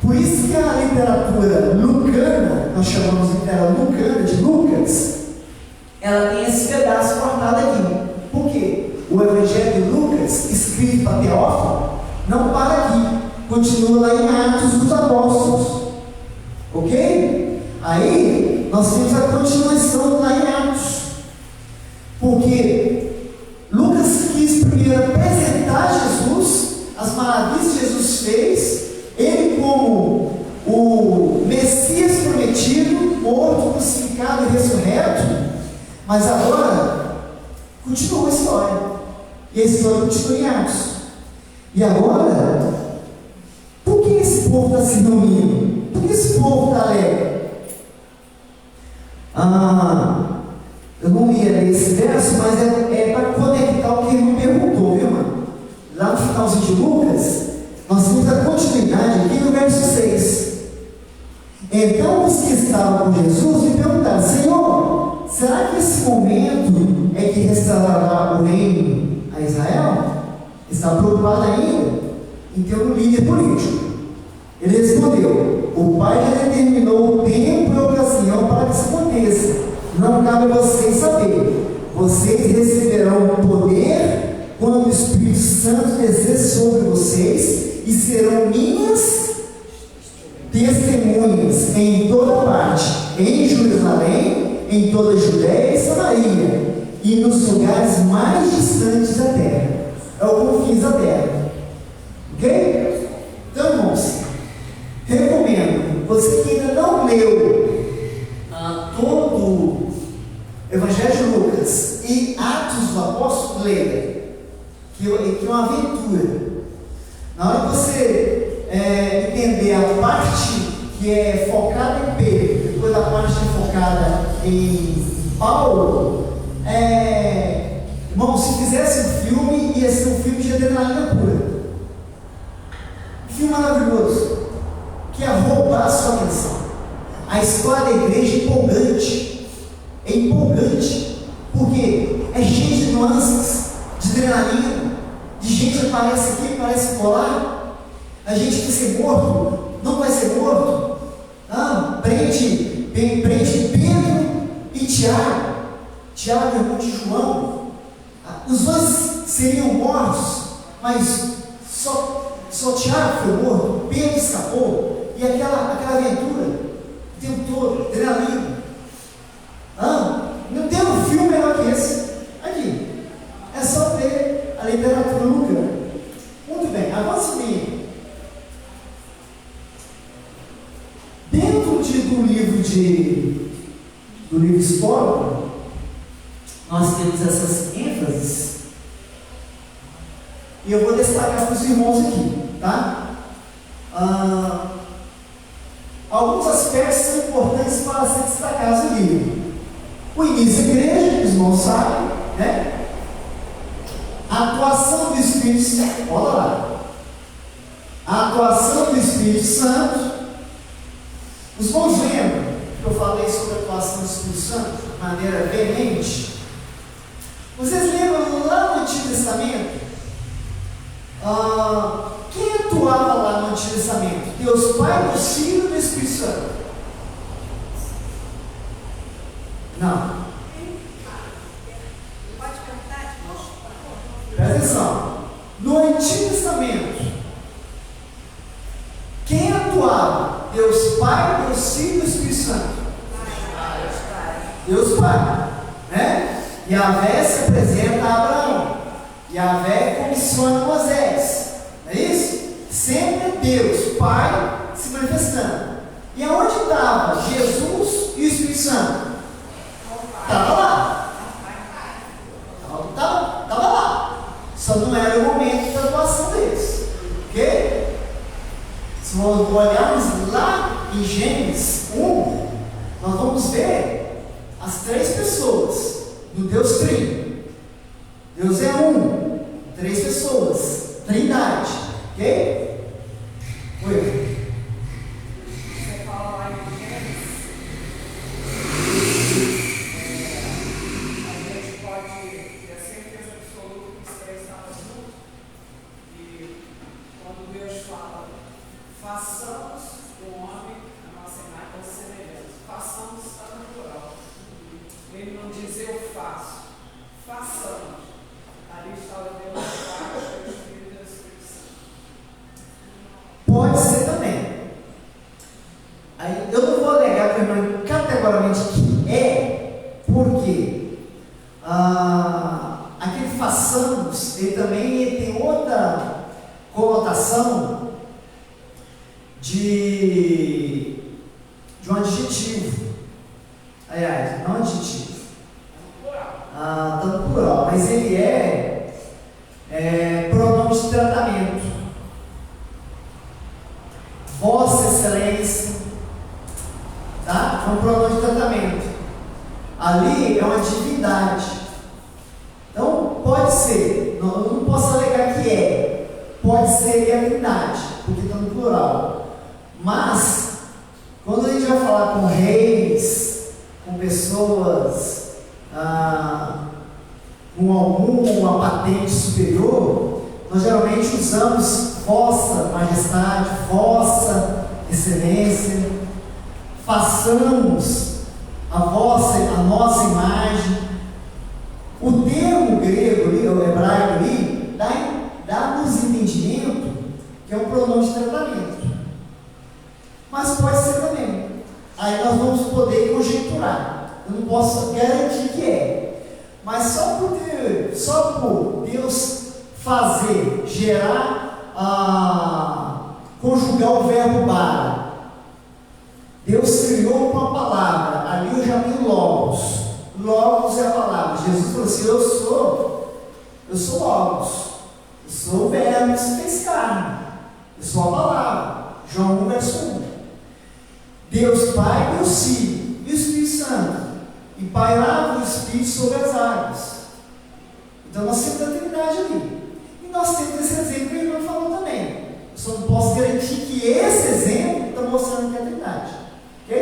Por isso que a literatura lucana, nós chamamos de literatura lucana, de Lucas, ela tem esse pedaço cortado aqui. Por quê? O Evangelho de Lucas, escrito para Teófilo, não para aqui, continua lá em Atos dos Apóstolos. Ok? Aí, nós temos a continuação lá em Atos. Porque Lucas quis primeiro apresentar Jesus, as maravilhas que Jesus fez, ele como o Messias prometido, morto, crucificado e ressurreto. Mas agora, continua a história. E a história continua em Atos. E agora, por que esse povo está se reunindo? Por que esse povo está alegre? Eu não ia ler esse verso, mas é para conectar o que ele me perguntou, viu, mano? Lá no finalzinho de Lucas, nós temos a continuidade aqui no verso 6. Então os que estavam com Jesus me perguntaram: Senhor, será que esse momento é que restaurará o reino a Israel? Está preocupado ainda em ter um líder político. Ele respondeu: o Pai já determinou o tempo e a ocasião para que isso aconteça. Não cabe a vocês saber. Vocês receberão poder quando o Espírito Santo descer sobre vocês, e serão minhas testemunhas em toda parte, em Jerusalém, em toda a Judéia e Samaria, e nos lugares mais distantes da terra. É o confins da terra. Ok? Então, irmãos, recomendo, você que ainda não leu todo o Evangelho de Lucas e Atos do Apóstolo, leia, que é uma aventura. Na hora que você entender a parte que é focada em Pedro, depois a parte que é focada em Paulo, irmão, se fizesse um filme, ia ser um filme de adrenalina pura. Um filme maravilhoso, que é roubar a sua atenção. A história da igreja é empolgante. É empolgante, porque é cheio de nuances, de adrenalina, de gente que aparece aqui, aparece colar. A gente quer ser morto, não vai ser morto. Prende Pedro e Tiago. Tiago é irmão de João. Os dois seriam mortos, mas Só Tiago foi morto, Pedro escapou, e aquela aventura, o tempo todo, adrenalina. Não tem um filme melhor que esse. Aqui, é só ver a literatura lucra. Muito bem, agora sim. Dentro do livro histórico, nós temos essas ênfases, e eu vou destacar para os irmãos aqui, tá? Alguns aspectos são importantes para ser destacados no livro. O início da igreja, os irmãos sabem, né? A atuação do Espírito Santo, olha lá. A atuação do Espírito Santo. Os irmãos lembram que eu falei sobre a atuação do Espírito Santo de maneira veemente? Vocês lembram lá no Antigo Testamento? Quem atuava lá no Antigo Testamento? Deus Pai, Deus Filho e do Espírito Santo? Não. Pode cantar de novo? Presta atenção. No Antigo Testamento, quem atuava? Deus Pai, Deus Filho e do Espírito Santo? Deus Pai, né? Yahvé se apresenta a Abraão, Yahvé comissiona Moisés, não é isso? Sempre Deus Pai se manifestando. E aonde estava Jesus e o Espírito Santo? Estava lá. Estava lá. Só não era o momento da atuação deles. Ok? Se nós olharmos lá em Gênesis 1, nós vamos ver as três pessoas do Deus Trino. Deus é um, três pessoas, Trindade. Ok? Oi. Você fala lá em Gênesis, a gente pode ter a certeza absoluta que os três estavam juntos. E quando Deus fala, façamos o homem a nossa imagem e semelhança. Façamos está no plural. Ele não diz eu faço. Façamos. Ali está o Deus Pai, o Espírito e o Espírito Santo. Pode ser também. Aí, eu não vou alegar para o irmão categoricamente que é, porque aquele façamos, ele também tem outra conotação de um adjetivo. Aliás, não adjetivo. Está no plural, mas ele é pronome de tratamento. Vossa Excelência, tá? É um pronome de tratamento. Ali é uma divindade. Então, pode ser, eu não posso alegar que é, pode ser a Trindade, porque está no plural. Mas, quando a gente vai falar com reis, com pessoas com alguma patente superior, nós geralmente usamos Vossa Majestade, Vossa Excelência, façamos a nossa imagem. O termo grego, o hebraico ali, dá-nos entendimento que é um pronome de tratamento. Mas pode ser também. Aí nós vamos poder conjecturar. Eu não posso garantir que é. Mas só por Deus fazer, gerar, conjugar o verbo bara. Deus criou com a palavra. Ali eu já tenho logos. Logos é a palavra. Jesus falou assim: eu sou logos. Eu sou o verbo que se fez carne. Eu sou a palavra. João 1, verso 1. Deus Pai, Deus Filho e o Espírito Santo. E pairava o Espírito sobre as águas. Então nós temos a Trindade ali. E nós temos esse exemplo que o irmão falou também. Eu só não posso garantir que esse exemplo está mostrando que é a Trindade. Ok?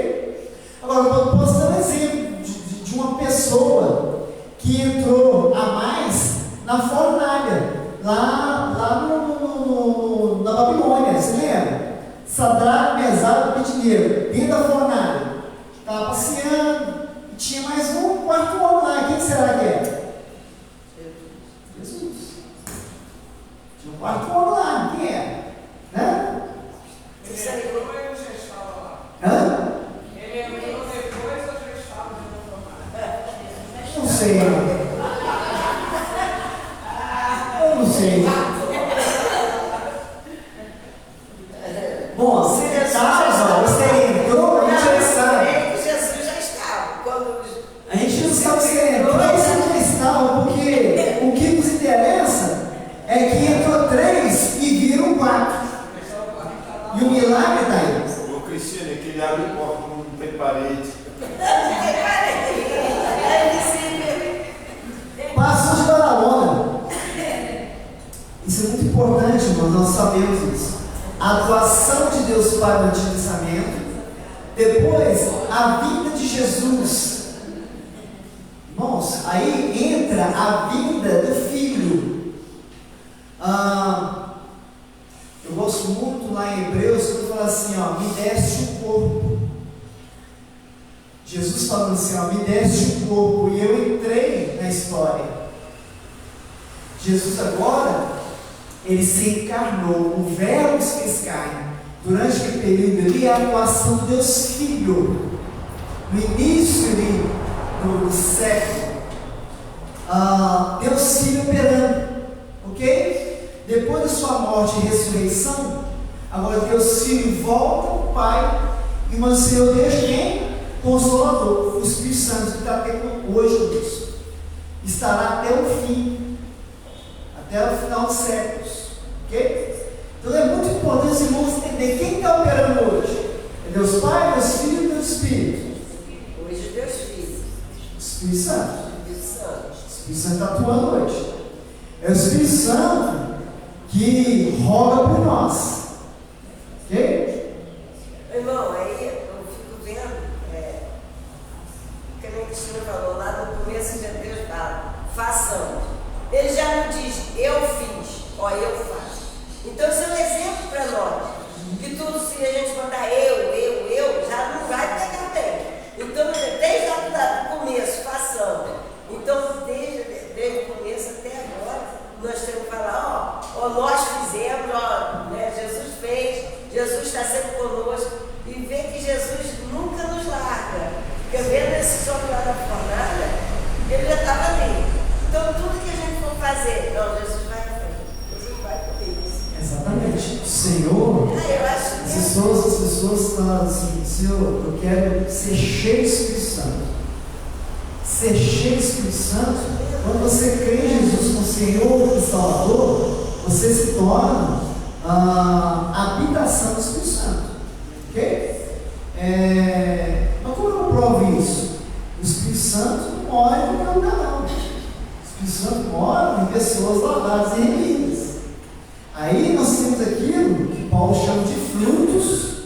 Agora, eu posso dar um exemplo de uma pessoa que entrou a mais na fornalha, lá na Babilônia, você lembra? Sadraque, Mesaque e Abednego, dentro da fornalha. Estava passeando, e tinha mais um quarto homem lá. Quem será que é? Jesus. Tinha um quarto homem lá. Não sei. Bom, você entrou, a gente já sabe. Jesus já estava. A gente não sabe se entrou ou se já estava, porque o que nos interessa é que entrou 3 e viram 4. E o milagre está aí. Ô Cristina, que ele abre porta, não tem parede. Passou de Baralona. Isso é muito importante, irmãos, nós sabemos isso. A atuação de Deus Pai no Antigo Testamento, depois a vinda de Jesus. Irmãos, aí entra a vinda do Filho. Eu gosto muito lá em Hebreus, quando fala assim, ó, me deste o corpo. Jesus falando assim, ó, me deste o corpo, e eu entrei na história. Jesus agora, ele se encarnou, o Verbo se fez carne. Durante aquele período ali, a atuação do Deus Filho. No início ali, do século, Deus Filho operando, ok? Depois da sua morte e ressurreição, agora Deus Filho volta ao Pai e o Senhor deixa quem? Consolador, o Espírito Santo, que está até hoje conosco. Estará até o fim, até o final dos séculos, ok? Então é muito importante os irmãos entender quem está operando hoje. É Deus Pai, Deus Filho e Deus Espírito. Hoje Deus Filho. O Espírito Santo. O Espírito Santo está atuando hoje. É o Espírito Santo que roga por nós. Ok? Irmão, aí eu fico vendo, o que a minha Cristina falou lá no começo, de Deus fala, façamos. Ele já não diz, eu fiz, ó, eu faço. Então isso é um exemplo para nós. Que tudo, se a gente mandar eu, já não vai pegar bem. Então, desde lá do começo, façamos. Então, desde o começo até agora, nós temos que falar, ó, nós fizemos, né, Jesus fez, Jesus está sempre conosco, e ver que Jesus nunca nos larga. Porque vendo esse homem lá da fornalha, ele já estava ali. Então, tudo que a gente for fazer, não, Jesus vai à frente, Jesus vai comigo. Exatamente. O Senhor, Eu acho que as pessoas falam assim, Senhor, eu quero ser cheio do Espírito Santo. Ser cheio do Espírito Santo, quando você crê em Jesus como Senhor e Salvador, você se torna a habitação do Espírito Santo. Ok? Mas como eu provo isso? O Espírito Santo não mora em qualquer lugar, não. O Espírito Santo mora em pessoas lavadas e remidas. Aí nós temos aquilo que Paulo chama de frutos,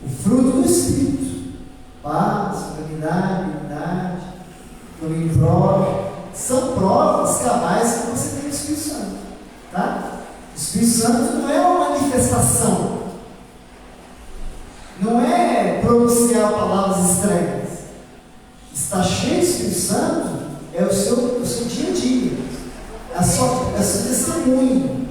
o fruto do Espírito: paz, unidade, domínio próprio. São provas cabais que você tem do Espírito Santo, tá? O Espírito Santo não é uma manifestação, não é pronunciar palavras estranhas. Estar cheio do Espírito Santo é o seu dia a dia, é o seu testemunho.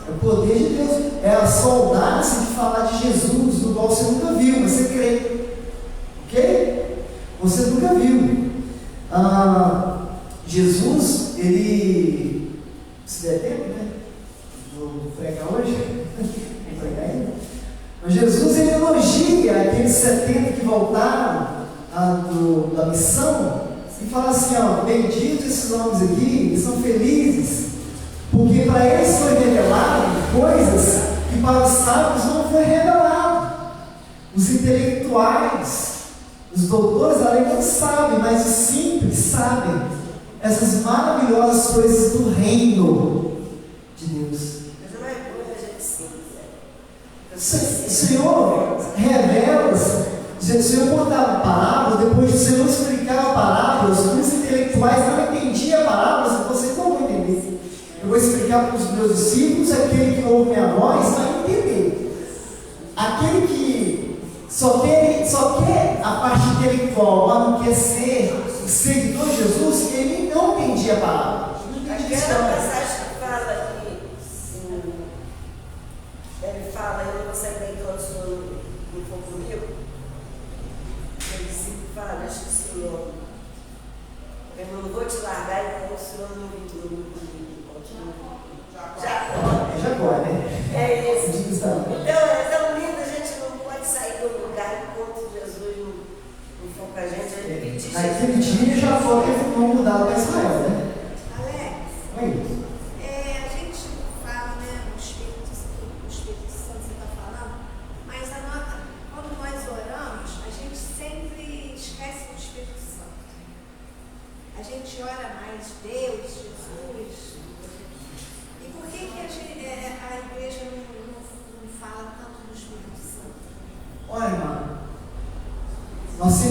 É o poder de Deus, é a sua audácia de falar de Jesus, do qual você nunca viu, mas você crê, ok? Você nunca viu. Jesus, ele, se der tempo, né? Vou pregar hoje, vou pregar ainda. Mas Jesus, ele elogia aqueles 70 que voltaram da missão e fala assim, ó, benditos esses homens aqui, eles são felizes, porque para eles foi revelado coisas que para os sábios não foi revelado. Os intelectuais, os doutores da lei não sabem, mas os simples sabem essas maravilhosas coisas do reino de Deus. Mas não é bom a gente simples, O Senhor revela, o Senhor contava parábolas, depois o Senhor explicava parábolas, os intelectuais não entendiam parábolas, vocês não vão entender. Eu vou explicar para os meus discípulos, aquele que ouve minha voz vai entender. Aquele que só quer a parte intelectual, mas não quer ser seguidor de Jesus, ele não entendia a palavra. Aquela passagem que fala que ele fala, eu não consigo bem quando o Senhor não for comigo. Ele sempre fala, acho que o Senhor, eu não vou te largar enquanto o Senhor não vir comigo.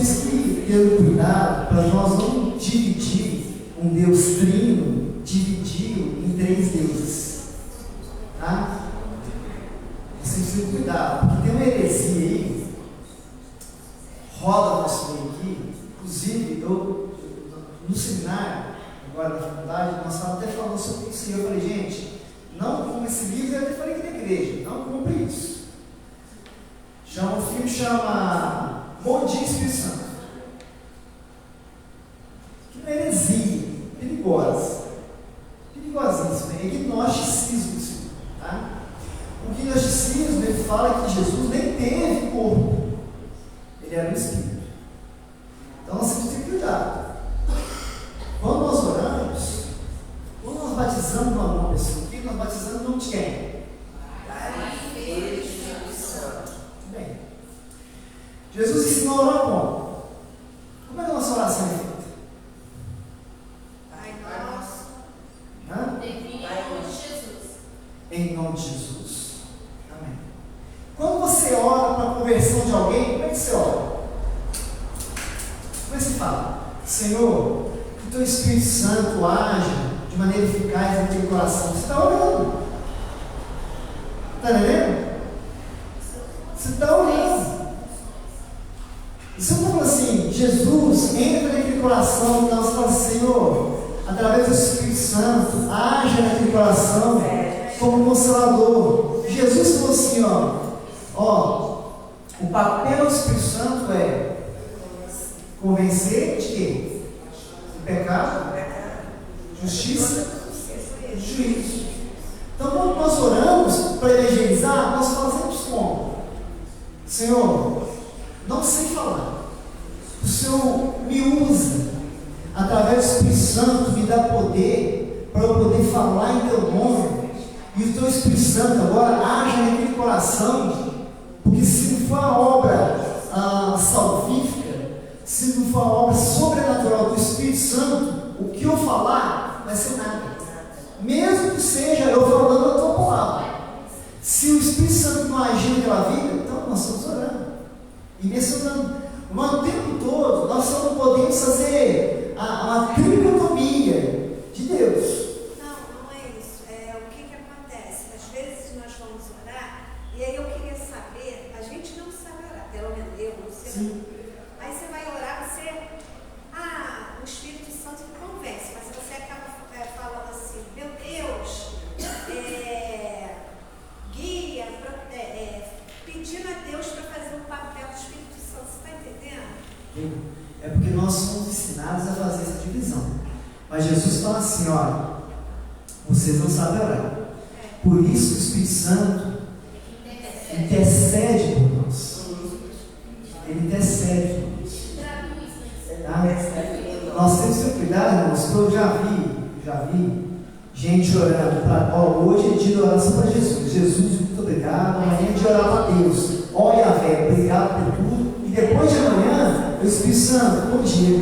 temos que ter cuidado para nós não dividir um Deus trino, dividir em 3 deuses. Tá? Você precisa ter cuidado, porque tem uma heresia aí, roda nosso meio aqui, inclusive eu, no seminário, agora na faculdade, nós estávamos até falando sobre isso, e eu falei, gente, não compre esse livro, eu até falei aqui na igreja, não compre isso. O filme chama Bom Dia Espírito Santo. Que é uma heresia, perigosa, perigosíssima, é gnosticismo, tá? O gnosticismo, ele fala que Jesus nem teve corpo, ele era um espírito. Então nós temos que ter cuidado. Quando nós oramos, quando nós batizamos uma pessoa aqui, nós batizamos o nome de quem? Bem, Jesus ensinou a orar como? Como é que a nossa oração é feita? Pai nosso. Hã? Em nome de Jesus. Amém. Quando você ora para a conversão de alguém, como é que você ora? Como é que você fala? Senhor, que o teu Espírito Santo haja de maneira eficaz no teu coração. Você está orando. Está entendendo? Você está orando. E você não está falando assim, Jesus, entra naquele coração, então você fala assim, Senhor, através do Espírito Santo, haja naquele coração como consolador. Jesus falou assim, o papel do Espírito Santo é convencer de quê? De pecado, justiça e juízo. Então, quando nós oramos para evangelizar, nós fazemos como? Senhor, não sei falar. O Senhor me usa através do Espírito Santo, me dá poder para eu poder falar em teu nome. E o teu Espírito Santo agora age naquele coração, porque se não for a obra salvífica, se não for a obra sobrenatural do Espírito Santo, o que eu falar vai ser nada. Mesmo que seja eu falando a tua palavra. Se o Espírito Santo não agir naquela vida, então nós estamos orando e mencionando. Mas o tempo todo nós só não podemos fazer a tricotomia de Deus. Não é isso. O que acontece? Às vezes nós vamos orar, e aí eu queria saber, a gente não sabe orar, pelo menos eu não sei. Sim. Aí você vai orar, o Espírito Santo te convence, mas você acaba falando assim, meu Deus, guia, pedindo a Deus para fazer um papel do Espírito Santo, você está entendendo? É porque nós somos ensinados a fazer essa divisão. Mas Jesus fala assim, olha, vocês não sabem orar. Por isso o Espírito Santo intercede por nós. Ele intercede por nós. Tá? Nós temos que ter cuidado, irmãos, porque eu já vi gente orando para, hoje é dia de oração para Jesus. Jesus, muito obrigado. Amanhã é de orar para Deus. Olha, velho, obrigado por tudo. E depois de amanhã, o Espírito Santo, todo dia.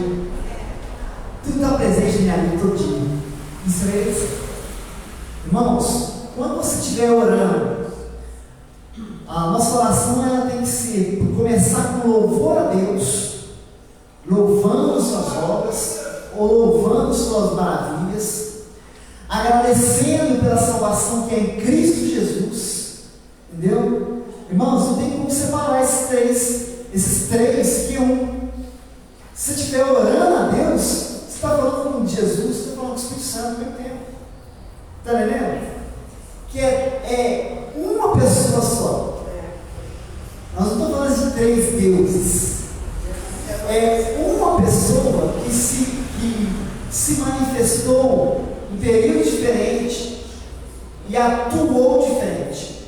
Tudo está presente na minha vida todo dia. Isso é isso. Irmãos, quando você estiver orando, a nossa oração ela tem que ser, começar com louvor a Deus, louvando suas obras, ou louvando suas maravilhas, agradecendo pela salvação que é em Cristo Jesus, entendeu? Irmãos, não tem como separar esses três que um. Se você estiver orando a Deus, você está falando com Jesus, você está falando com o Espírito Santo ao mesmo tempo. Está entendendo? Que é uma pessoa só. Nós não estamos falando de 3 deuses. É uma pessoa que se manifestou em período diferente e atuou diferente.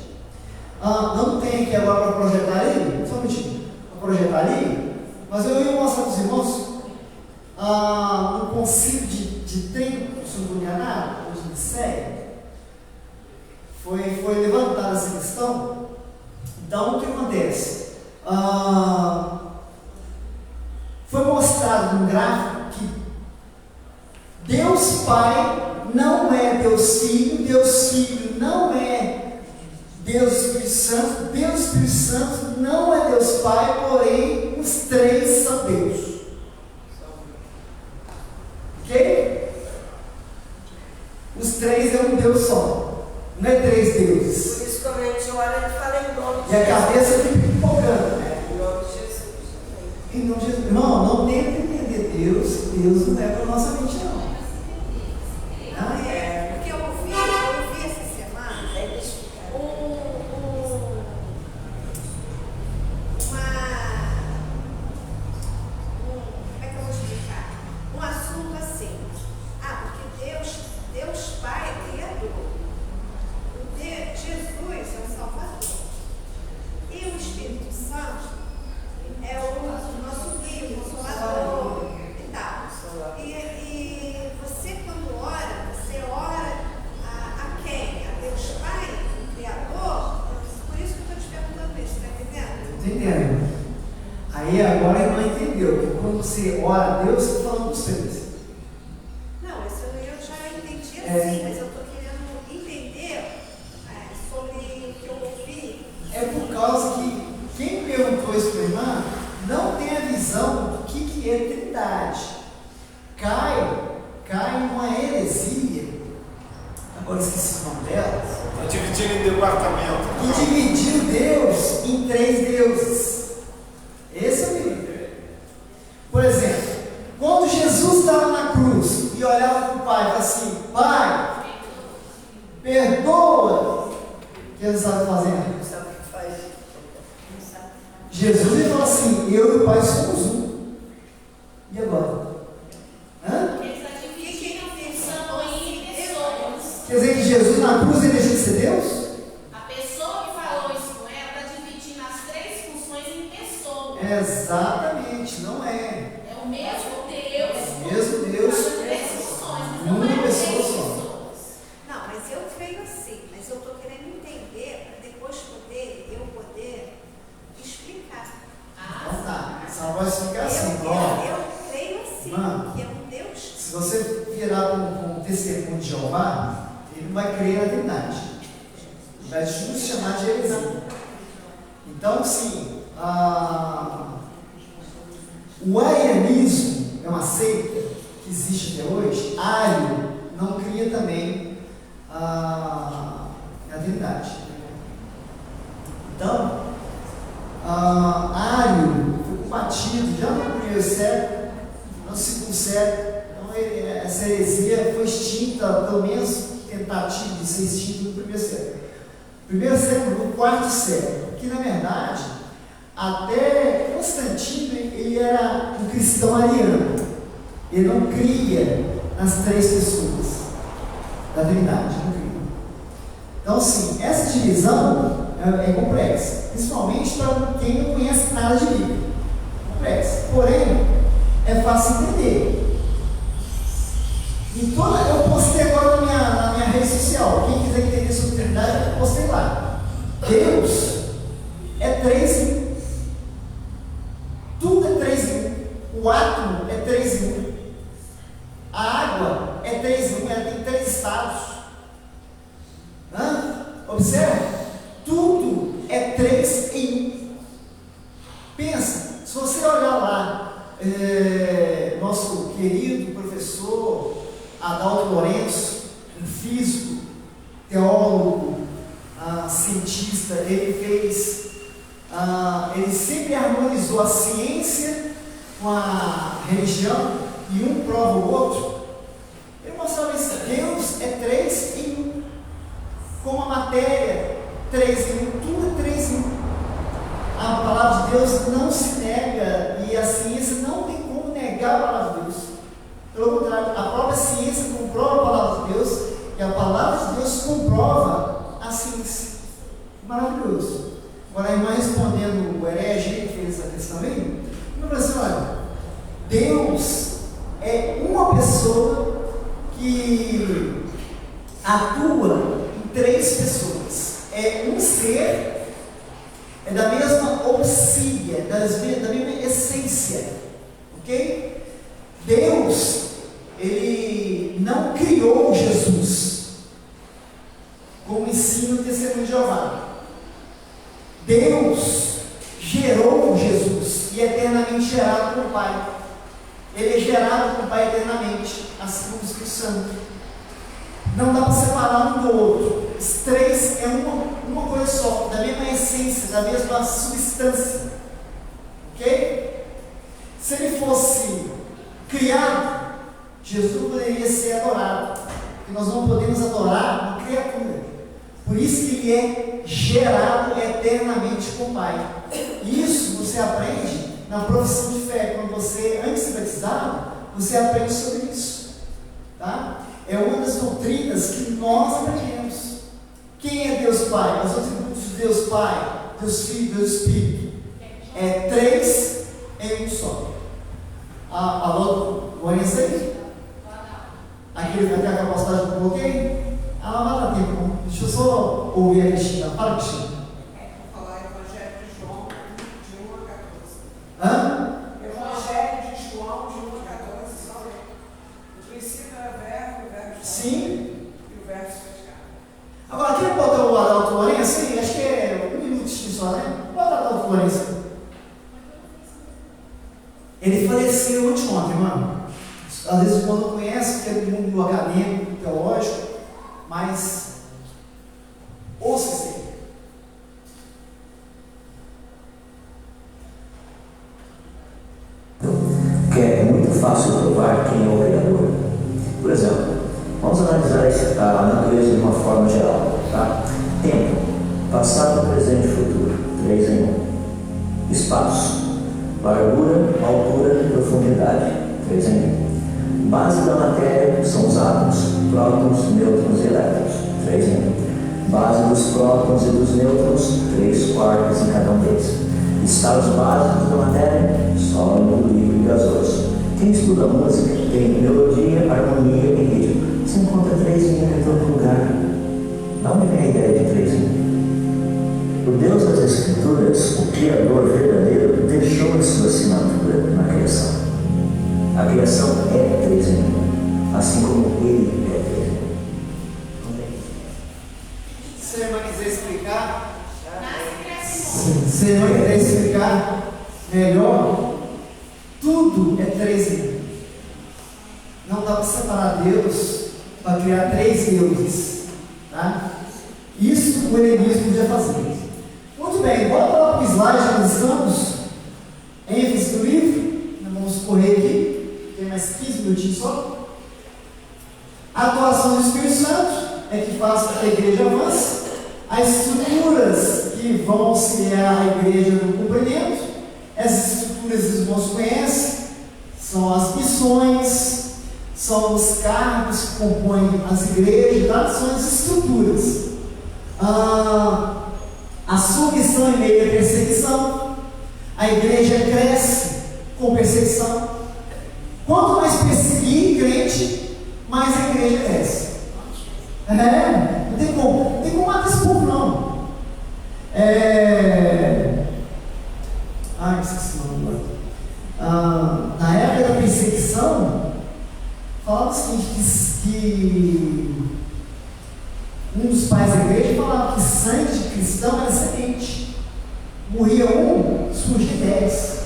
Não tem aqui agora para projetar ali? Só um minutinho. Para projetar ali? Mas eu ia mostrar para os irmãos no concílio de Trento, se não me enganar, ou de Nicéia, foi levantada essa questão. Então, o que acontece? Foi mostrado num gráfico que Deus Pai não é Deus Filho não é Deus Espírito Santo não é Deus Pai, porém os 3 são Deus. Ok? Os três é um Deus só. Não é três deuses. Por isso, quando a gente ora, a gente fala em nome de E a Jesus. cabeça fica empolgando, né? Em nome de Jesus. Em nome de Jesus. Irmão, não tenta entender Deus. Deus não é para nossa mente, não. Não é. Porque eu ouvi essa semana É explicar. como é que eu vou explicar? Um assunto assim. Porque Deus Pai é Criador. Jesus é o Salvador. E o Espírito Santo é o nosso guia, o Consolador e tal. E você, quando ora, você ora a quem? A Deus Pai, o Criador? Por isso que eu estou te perguntando isso, está entendendo? Entendendo? Aí agora a irmã entendeu que quando você ora a Deus, você está falando com os três. Não, isso eu já entendi É. assim, mas eu estou querendo entender sobre o que eu ouvi. É por causa que quem perguntou isso para a irmã não tem a visão do que é trindade. Cai numa heresia. Agora esqueci o nome dela. Está dividindo em departamento. Que dividiu Deus em três deuses. Esse é o perigo. Por exemplo, quando Jesus estava na cruz e olhava para o Pai e falava assim: Pai, perdoa. O que ele estava fazendo? Não sabe o que faz. Jesus ele falou assim: eu e o Pai somos um. E agora? Hã? Ele está dividindo a função em pessoas. Quer dizer que Jesus na cruz ele deixou de ser Deus? A pessoa que falou isso com ela está dividindo as três funções em pessoas. Exatamente, não é. É o mesmo Deus. Mesmo Deus. fazendo três funções, mas não Uma é três pessoa só. pessoas. Não, mas eu creio assim, mas eu estou querendo entender para depois poder explicar. Então tá. Essa voz fica assim, eu ó. creio assim, Mano. que é um Deus. Se você virar com um testemunho de Jeová, ele não vai crer na Trindade. Ele vai nos chamar de heresia. Então, sim, o arianismo é uma seita que existe até hoje. Ário não cria também a Trindade. Então, Ário foi combatido já no primeiro século, no segundo século. Então, essa heresia foi extinta, pelo menos tentativa de ser extinta no primeiro século. Primeiro século, no quarto século, que na verdade, até Constantino, ele era um cristão ariano. Ele não cria nas três pessoas da Trindade, não cria. Então, sim, essa divisão é complexa, principalmente para quem não conhece nada de Bíblia. Complexa. Porém, é fácil entender. Eu postei agora na minha rede social. Quem quiser entender sobre Trindade, eu postei lá. Deus é três em um. Tudo é três em um. O átomo é três em um. A água é três em um. Ela tem três estados. Observe. Tudo é três em um. Pensa, se você olhar lá, nosso querido professor Adalto Lourenço, um físico, teólogo, cientista, ele sempre harmonizou a ciência com a religião e um prova o outro. Ele mostrava isso: Deus é três em um, como a matéria, três em um, tudo é três em um. A palavra de Deus não se nega e a ciência não tem como negar a palavra de Deus. Pelo contrário, a própria ciência comprova a palavra de Deus e a palavra de Deus comprova a ciência. Maravilhoso. Agora a irmã respondendo o herege que fez essa questão aí, eu falei assim: olha, Deus é uma pessoa que atua em três pessoas. É um ser, é da mesma ousia, da mesma essência. Ok? Deus, ele não criou Jesus, como ensina o testemunho de Jeová. Deus gerou Jesus, e e eternamente gerado pelo Pai. Ele é gerado pelo Pai eternamente, assim como o Espírito Santo. Não dá para separar um do outro. Os três é uma coisa só, da mesma essência, da mesma substância. Ok? Se ele fosse criado, Jesus não poderia ser adorado, porque nós não podemos adorar uma criatura. Por isso que ele é gerado eternamente com o Pai. Isso você aprende na profissão de fé. Quando você, antes de batizar, você aprende sobre isso. Tá? É uma das doutrinas que nós aprendemos. Quem é Deus Pai? Os atributos de Deus Pai, Deus Filho, Deus Espírito. É três em um só. Alô, Vanessa aí? Aquela postagem que eu coloquei? Não dá tempo. Deixa eu só ouvir a Cristina. Fala, Cristina. Vou falar Evangelho de João, de 1 a 14. Hã? Evangelho de João, de 1 a 14. Só ler. No princípio era verbo, o verbo estava Sim. e o verbo se fez carne. Agora, quem botou o Adalto Lourenço? Acho que é 1 minuto só, né? Bota o Adalto Lourenço. Ele faleceu anteontem, irmão. Às vezes o povo não conhece, porque é do mundo acadêmico, teológico, mas ouça isso aí. Que é muito fácil provar quem é o Criador. Por exemplo, vamos analisar a natureza de uma forma geral. Tá? Tempo, passado, presente e futuro, 3 em 1. Espaço, largura, altura e profundidade, 3 em 1. Base da matéria são os átomos, prótons, nêutrons e elétrons, 3 em 1. Base dos prótons e dos nêutrons, 3 quartos em cada um deles. Estados básicos da matéria, sólido, líquido e gasoso. Quem estuda música tem melodia, harmonia e ritmo. Você encontra 3 em 1 em todo lugar. Da onde vem a ideia de 3 em 1? O Deus das Escrituras, o Criador verdadeiro, deixou a sua assinatura na criação. A criação é 3 em 1, assim como ele é 3 em 1. Não tem. Se a irmã quiser explicar, Nasce se a irmã quiser explicar melhor, tudo é 3 em 1. Não dá para separar Deus para criar 3 deuses. Tá? Isso o helenismo podia fazer. Muito bem, bora lá para o slide, já nós estamos. ênfase do livro, nós vamos correr aqui, tem mais 15 minutinhos só. A atuação do Espírito Santo é que faz com que a igreja avance. As estruturas que vão auxiliar a igreja no cumprimento, essas estruturas os irmãos conhecem, são as missões, são os cargos que compõem as igrejas, tá? São as estruturas. A sua missão em meio à perseguição, a igreja cresce com perseguição. Quanto mais perseguir crente, mais a igreja cresce. Não tem como matar esse povo, não. Esqueci o nome agora. Na época da perseguição, falava o seguinte, que um dos pais da igreja falava que sangue de cristão era semente. Morria um, surgia 10.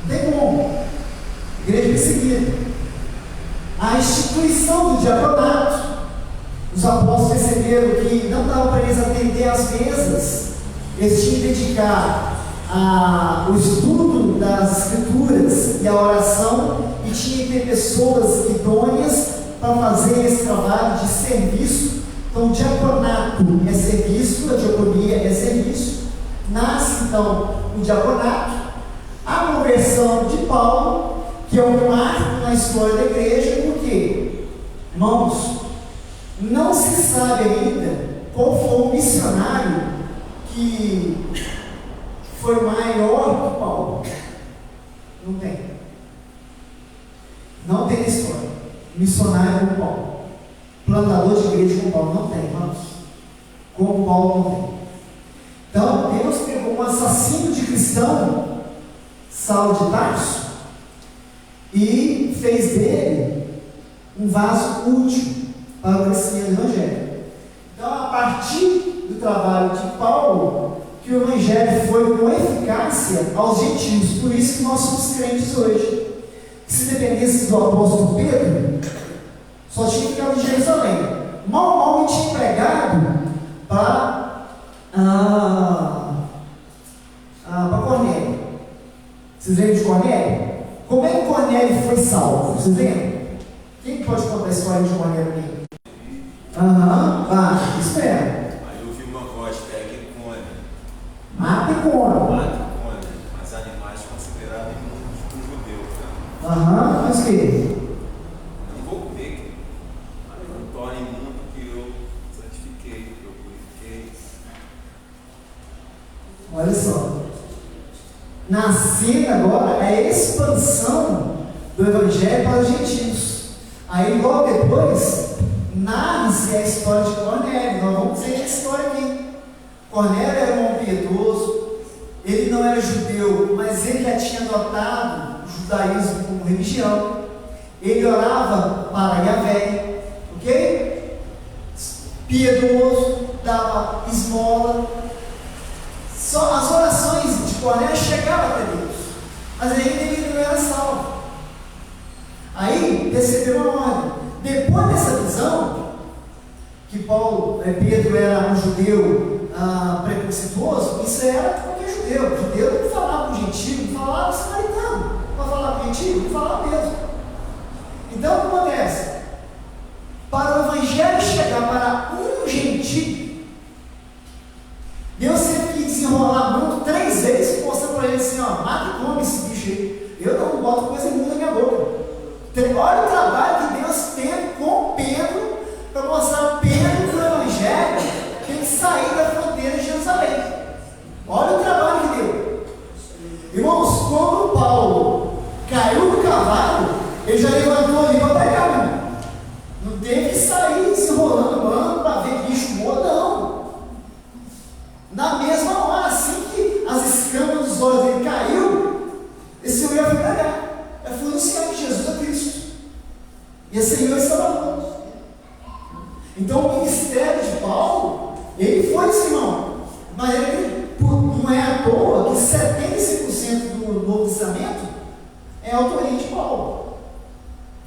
Não tem como. Igreja perseguida. A instituição do diaconato, os apóstolos perceberam que não dava para eles atender às mesas, eles tinham que dedicar o estudo das escrituras e a oração, e tinha que ter pessoas idôneas para fazer esse trabalho de serviço. Então, o diaconato é serviço, a diaconia é serviço. Nasce então o diaconato, a conversão de Paulo, que é um marco na história da igreja, porque, irmãos, não se sabe ainda qual foi o missionário que foi maior que Paulo. Não tem. Não tem história. Missionário como Paulo. Plantador de igreja como Paulo. Não tem, irmãos. Como Paulo não tem. Então, Deus pegou um assassino de cristão, Saulo de Tarso, e fez dele um vaso útil para o crescimento do Evangelho. Então, a partir do trabalho de Paulo, que o Evangelho foi com eficácia aos gentios. Por isso que nós somos crentes hoje. Se dependesse do apóstolo Pedro, só tinha ficado em Jerusalém. Mal tinha pregado para Cornélio. Vocês lembram de Cornélio? Como é que Cornélio foi salvo? Vocês lembram? Quem pode contar a história de Cornélio aqui? Espera. Aí eu vi uma voz, pega e come. Mata e come. Mas animais considerados imundos por judeu. Mas o quê? Não vou comer, mas não torna imundo que eu santifiquei, que eu purifiquei. Olha só. Na cena agora é a expansão do Evangelho para os gentios. Aí logo depois narra-se a história de Cornélio. Nós vamos ver a história aqui. Cornélio era um homem piedoso, ele não era judeu, mas ele já tinha adotado o judaísmo como religião. Ele orava para Yahvé, ok? Piedoso, dava esmola. Só as orações de Cornélio chegavam até Deus, mas ainda ele não era salvo. Aí recebeu uma ordem. Depois dessa visão, que Pedro era um judeu preconceituoso, isso era qualquer judeu. O judeu não falava com o gentio, não falava com o samaritano. Para falar com o gentio, não falava mesmo. Então o que acontece? Para o Evangelho chegar para um gentio, Deus teve que desenrolar muito 3 vezes, mostrando para ele assim: mata e come esse bicho aí. Eu não boto coisa imunda na minha boca. Olha o trabalho que Deus teve com Pedro para mostrar Pedro que o Evangelho tem que sair da fronteira de Jerusalém. Olha o trabalho que deu. Irmãos, quando Paulo caiu do cavalo, ele já levantou ali para pregar, irmão. Não teve que sair se enrolando mano para ver bicho morto, não. Na mesma hora, assim que as escamas dos olhos dele caiu, esse homem foi pregar. Foi anunciar que Jesus é Cristo. E o Senhor estava pronto. Então o ministério de Paulo, ele foi esse irmão. Mas não é à toa que 75% do Novo Testamento é autoria de Paulo.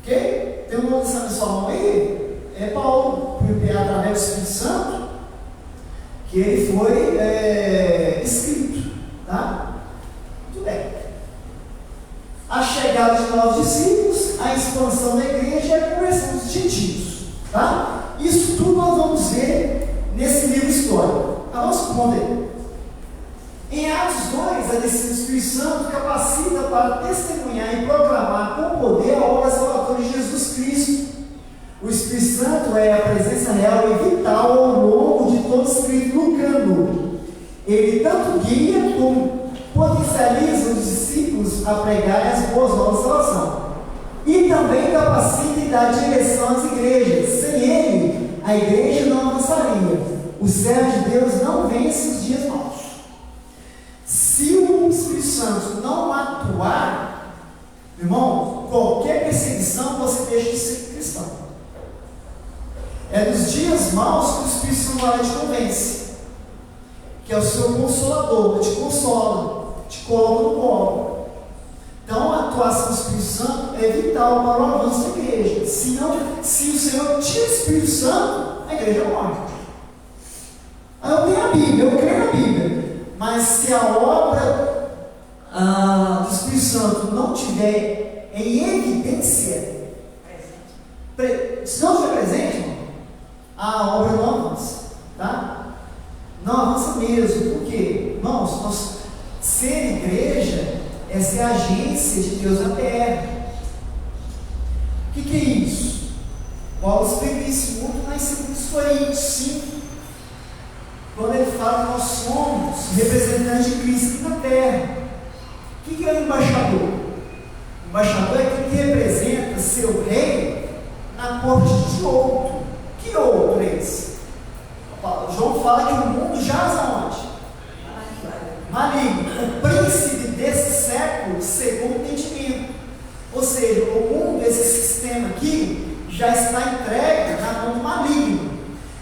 Ok? Tem um Novo Testamento só não aí? É Paulo, através do Espírito Santo, que ele foi escrito. Tá? Muito bem. A chegada de novos discípulos, a expansão da igreja e a conversão dos gentios. Tá? Isso tudo nós vamos ver nesse livro histórico. Nosso ponto aí. Em Atos 2, a descida do Espírito Santo capacita para testemunhar e proclamar com poder a obra salvadora de Jesus Cristo. O Espírito Santo é a presença real e vital ao longo de todo o Espírito lucrando. Ele tanto guia como potencializa os discípulos a pregar as boas novas da salvação. E também capacita e dá direção às igrejas. Sem ele, a igreja não avançaria. O servo de Deus não vence os dias maus. Se o Espírito Santo não atuar, irmão, qualquer perseguição você deixa de ser cristão. É nos dias maus que o Espírito Santo vai lá e te convence, que é o seu consolador, te consola, te coloca no colo. Então a atuação do Espírito Santo é vital para o avanço da igreja. Se o Senhor tira o Espírito Santo, a igreja morre. Eu tenho a Bíblia, eu creio na Bíblia, mas se a obra do Espírito Santo não tiver em evidência, se não estiver presente, irmão, a obra não avança, tá? Não avança mesmo. Por quê? Irmãos, ser igreja é ser agência de Deus na terra. O que é isso? Paulo explica isso muito lá em 2 Coríntios 5, quando ele fala que nós somos representantes de Cristo aqui na terra. O que é o embaixador? O embaixador é quem representa seu rei na corte de outro. Que outro é esse? João fala que o mundo jaz aonde? Maligno. O príncipe desse século, segundo o entendimento. Ou seja, o mundo, esse sistema aqui, já está entregue na mão do maligno.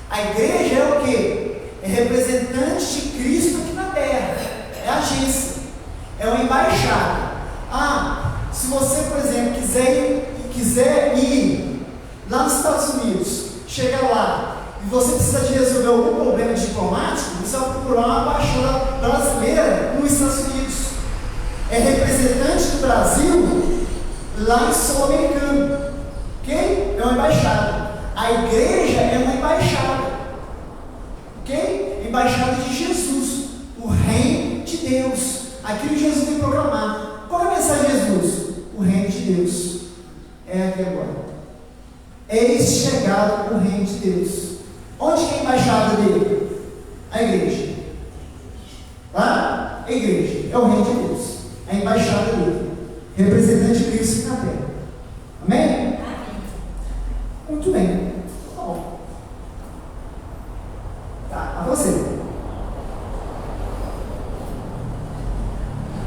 A igreja é o quê? É representante de Cristo aqui na terra. embaixadícia, é uma embaixada. Se você, por exemplo, quiser ir lá nos Estados Unidos, chega lá e você precisa de resolver algum problema diplomático, você vai procurar uma embaixada brasileira nos Estados Unidos. É representante do Brasil lá em Sul-Americano, ok? É uma embaixada. A igreja é uma embaixada, ok? Embaixada de Jesus, o reino de Deus, aquilo que Jesus veio proclamar. Qual é a mensagem de Jesus? O reino de Deus é aqui agora. Eis chegado o reino de Deus. Onde que é a embaixada dele? A igreja. Tá? A igreja é o reino de Deus, é a embaixada dele, representante de Cristo na terra. Amém? Muito bem. Tá bom. Tá, a você.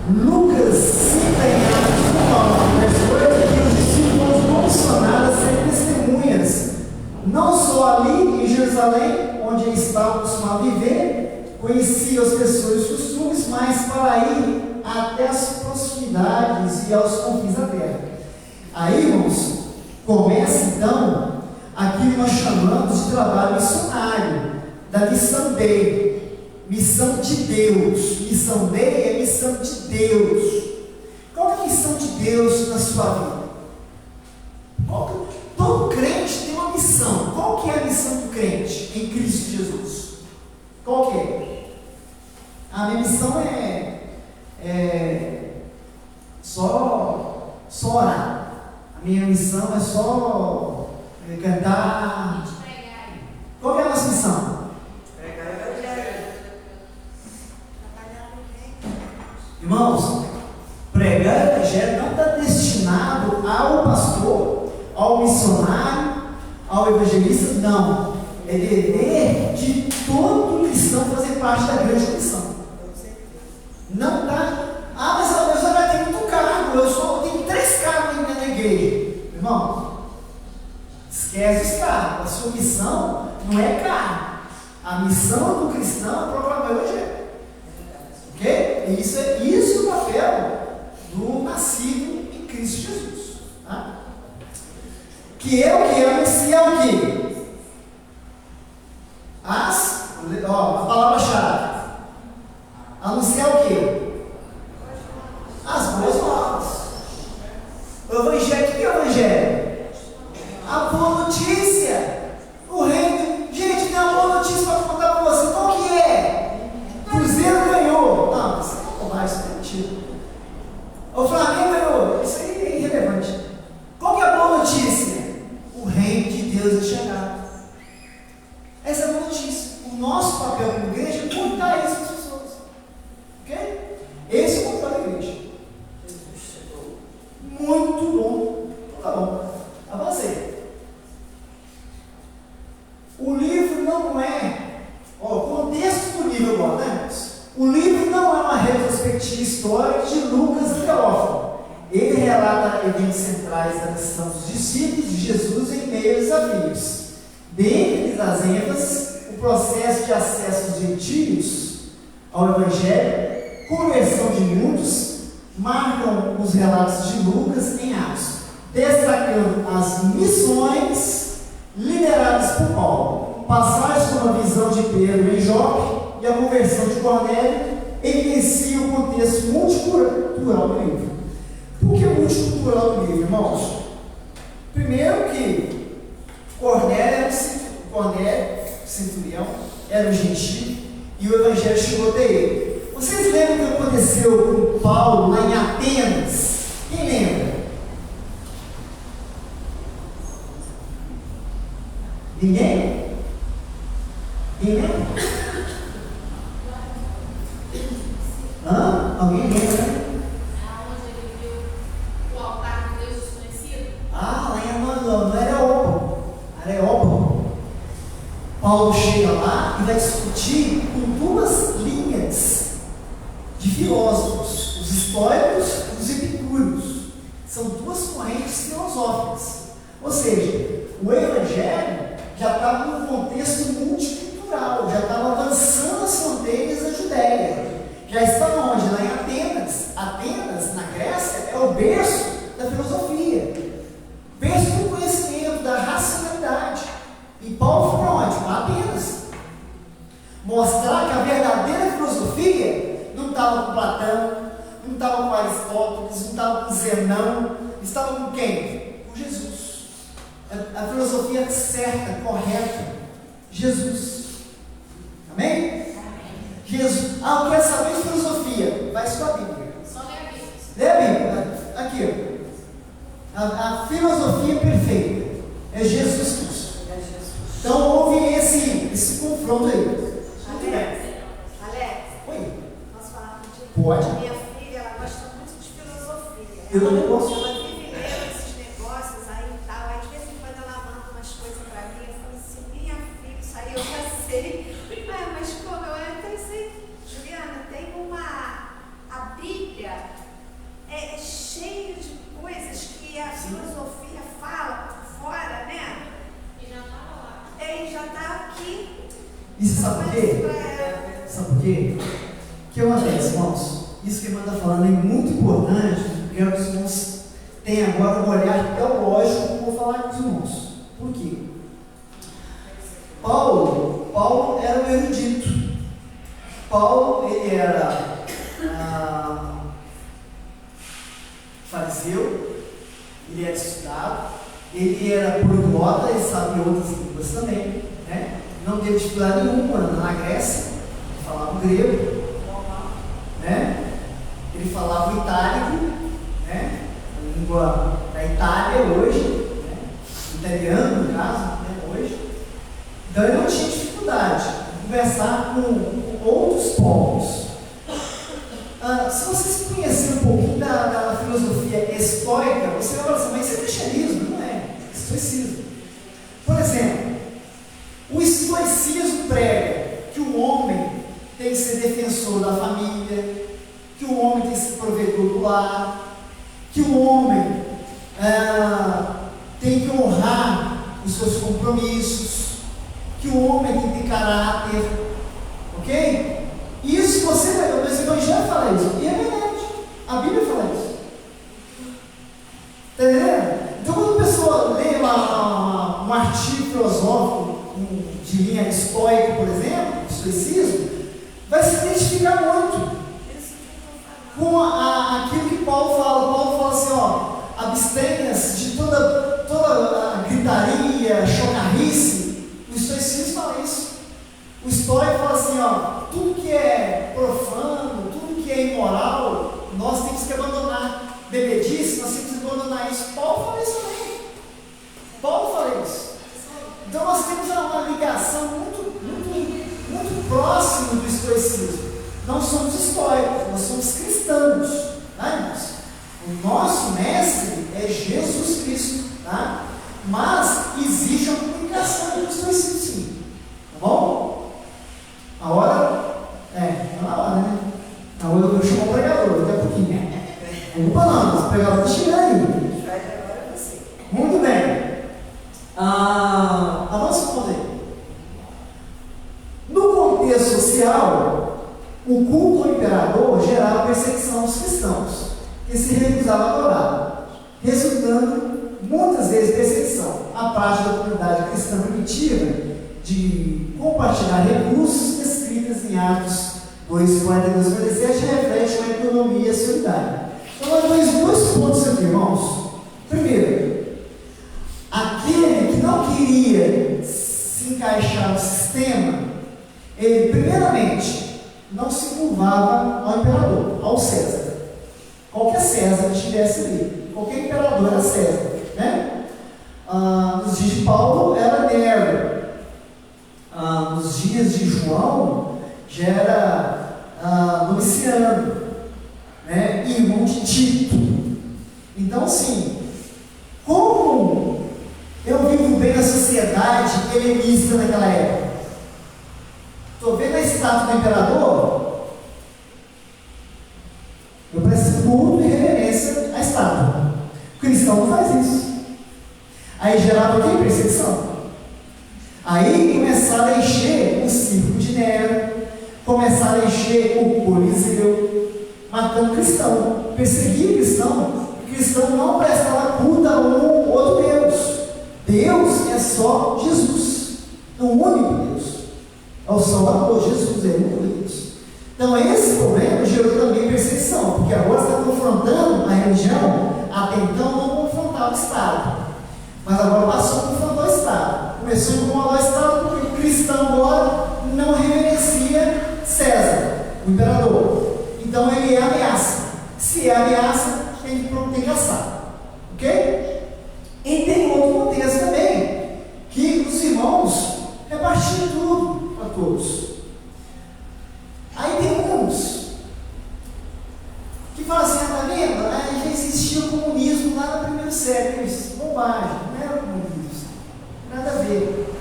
Lucas cita em Atos 1, verso 8, que os discípulos comissionaram a ser testemunhas, não só ali em Jerusalém, onde eles estavam acostumados a viver, conheciam as pessoas e os costumes, mas para ir até as proximidades e aos confins da terra. Aí, irmãos, começa então aquilo que nós chamamos de trabalho missionário, da missão dele. Missão de Deus. Missão dele é missão de Deus. Qual é a missão de Deus na sua vida? Todo crente tem uma missão. Qual que é a missão do crente em Cristo Jesus? Qual que é? A minha missão é só orar. A minha missão é só cantar. Qual que é a nossa missão? Irmãos, pregar o evangelho não está destinado ao pastor, ao missionário, ao evangelista, não. É dever de todo cristão fazer parte da grande missão. Não está. Mas eu já tenho muito cargo, eu tenho 3 cargos ainda na igreja. Irmão, esquece os cargos. A sua missão não é cargo. A missão do cristão é proclamar o evangelho. Ok? Isso é o papel do nascido em Cristo Jesus. Tá? Que é o que? Anunciar o que? A palavra-chave. Anunciar o que? As boas novas. O evangelho, o que é o evangelho? A boa notícia. O reino. Gente, tem uma boa notícia para contar para você. Qual que é? Cruzeiro ganhou. Não, isso é bobagem, isso é mentira. O Flamengo ganhou. Isso aí é irrelevante. Qual que é a boa notícia? O reino de Deus é chegado. Essa é a boa notícia. O nosso papel como igreja é contar isso para as pessoas. Ok? Esse é o papel da igreja. Muito bom. Tá bom. Avancei. O livro não é. O contexto do livro agora, né, irmãos? O livro não é uma retrospectiva histórica de Lucas e Teófilo. Ele relata eventos centrais da missão dos discípulos de Jesus em meio a desafios. Dentre as ênfases, o processo de acesso dos gentios ao Evangelho, conversão de muitos, marcam os relatos de Lucas em Atos, destacando as missões lideradas por Paulo, passagens como a visão de Pedro em Jope e a conversão de Cornélio evidenciam o contexto multicultural do livro. Por que multicultural do livro, irmãos? Primeiro que Cornélio, centurião, era um gentio e o evangelho chegou até ele. Vocês lembram o que aconteceu com Paulo lá em Atenas? Quem lembra? Ninguém? Ninguém lembra? Alguém lembra? Aonde ele viu o altar de Deus desconhecido? Lá em Areópago. Paulo chega lá e vai discutir com 2 linhas de filósofos, os estoicos e os epicúreos. São 2 correntes filosóficas. Ou seja, o evangelho já estava num contexto multicultural, já estava avançando as fronteiras da Judéia. Já estava onde? Lá estava com Platão, não estava com Aristóteles, não estava com Zenão, estava com quem? Com Jesus. A filosofia certa, correta, Jesus. Amém? Jesus. Ah, eu quero saber de filosofia. Vai só a Bíblia. Só ler a Bíblia. Lê a Bíblia. Aqui, ó. A filosofia perfeita é Jesus Cristo. Então houve esse confronto aí. Alex, Oi. posso falar contigo? Pode. Minha filha, ela gosta muito de filosofia. Eu também gosto. Ela vive lendo esses negócios aí e tal. Aí de vez em quando ela manda umas coisas pra mim. Eu falo assim, minha filha, isso aí eu já sei. Mas como eu até sei, Juliana, tem a Bíblia é cheia de coisas que a filosofia fala por fora, né? E já estava lá. E já está aqui. E você sabe por quê? Sabe por quê? O que acontece, irmãos? Isso que a irmã está falando é muito importante, porque os irmãos têm agora um olhar teológico que eu vou falar com os irmãos. Por quê? Paulo era um erudito. Paulo, ele era fariseu, ele era estudado, ele era poliglota, ele sabia outras línguas também, né? Não teve dificuldade nenhuma na Grécia, ele falava grego, né? Ele falava o itálico, né? A língua da Itália hoje, né? Italiano no caso, né? Hoje. Então ele não tinha dificuldade de conversar com outros povos. Se vocês conhecerem um pouquinho da filosofia estoica, você vai falar assim, mas isso é cristianismo, não é? É estoicismo. Por exemplo, o estoicismo prega que o homem tem que ser defensor da família, que o homem tem que ser provedor do lar, que o homem tem que honrar os seus compromissos, que o homem tem que ter caráter, ok? Isso você vai ver, mas o Evangelho fala isso, e é verdade, a Bíblia fala isso. Está entendendo? Então, quando a pessoa lê um artigo filosófico de linha estoica, por exemplo, estoicismo, vai se identificar muito com aquilo que Paulo fala. Paulo fala assim, ó, abstenha-se de toda gritaria, chocarrice. O estoicismo fala isso. O estoico fala assim, ó, tudo que é profano, tudo que é imoral, nós temos que abandonar. Bebedice, nós temos que abandonar isso. Paulo fala isso também. Paulo fala isso. Então nós temos uma ligação muito próxima do estoicismo. Não somos estoicos, nós somos cristãos, tá, irmãos? O nosso mestre é Jesus Cristo, tá? Mas existe uma comunicação com o estoicismo, sim. Tá bom? A hora tá na hora, né? Não, eu chamo o pregador, daqui a pouquinho. Não culpa não, o pregador está chegando aí. Muito bem. Avança um pouco aí. No contexto social, o culto ao imperador gerava perseguição aos cristãos, que se recusavam a adorar, resultando muitas vezes perseguição. A parte da comunidade cristã primitiva de compartilhar recursos escritos em Atos 2:42-47 reflete uma economia solidária. Então, nós temos dois pontos aqui, irmãos. Primeiro, aquele que não queria se encaixar no sistema, ele, primeiramente, não se curvava ao imperador, ao César. Qualquer César que estivesse ali, qualquer imperador era César, né? Nos dias de Paulo era Nero. Nos dias de João já era Domiciano, né? Irmão de Tito. Então, assim, como eu vivo bem a sociedade helenista naquela época? Estou vendo a estátua do imperador, eu presto culto e reverência à estátua. O cristão não faz isso. Aí gerava o quê? Perseguição. Aí começaram a encher o circo de Nero, começaram a encher o Coliseu, matando cristão, perseguiam cristão. O cristão não prestava culto a um outro Deus. Deus é só Jesus, o único Deus. É o Salvador, Jesus é o único Deus. Então esse problema gerou também perseguição, porque agora está confrontando a religião, até então não confrontava o Estado, mas agora passou a confrontar o Estado. Começou a incomodar o Estado porque o cristão agora não reverencia César, o imperador. Então ele é ameaça. Se é ameaça, tem que assar. Ok? E tem outro contexto também, que os irmãos repartiam tudo a todos. Aí tem uns que falam assim, tá vendo? Já existia o comunismo lá no primeiro século. Isso, bobagem, não era comunismo. Nada a ver.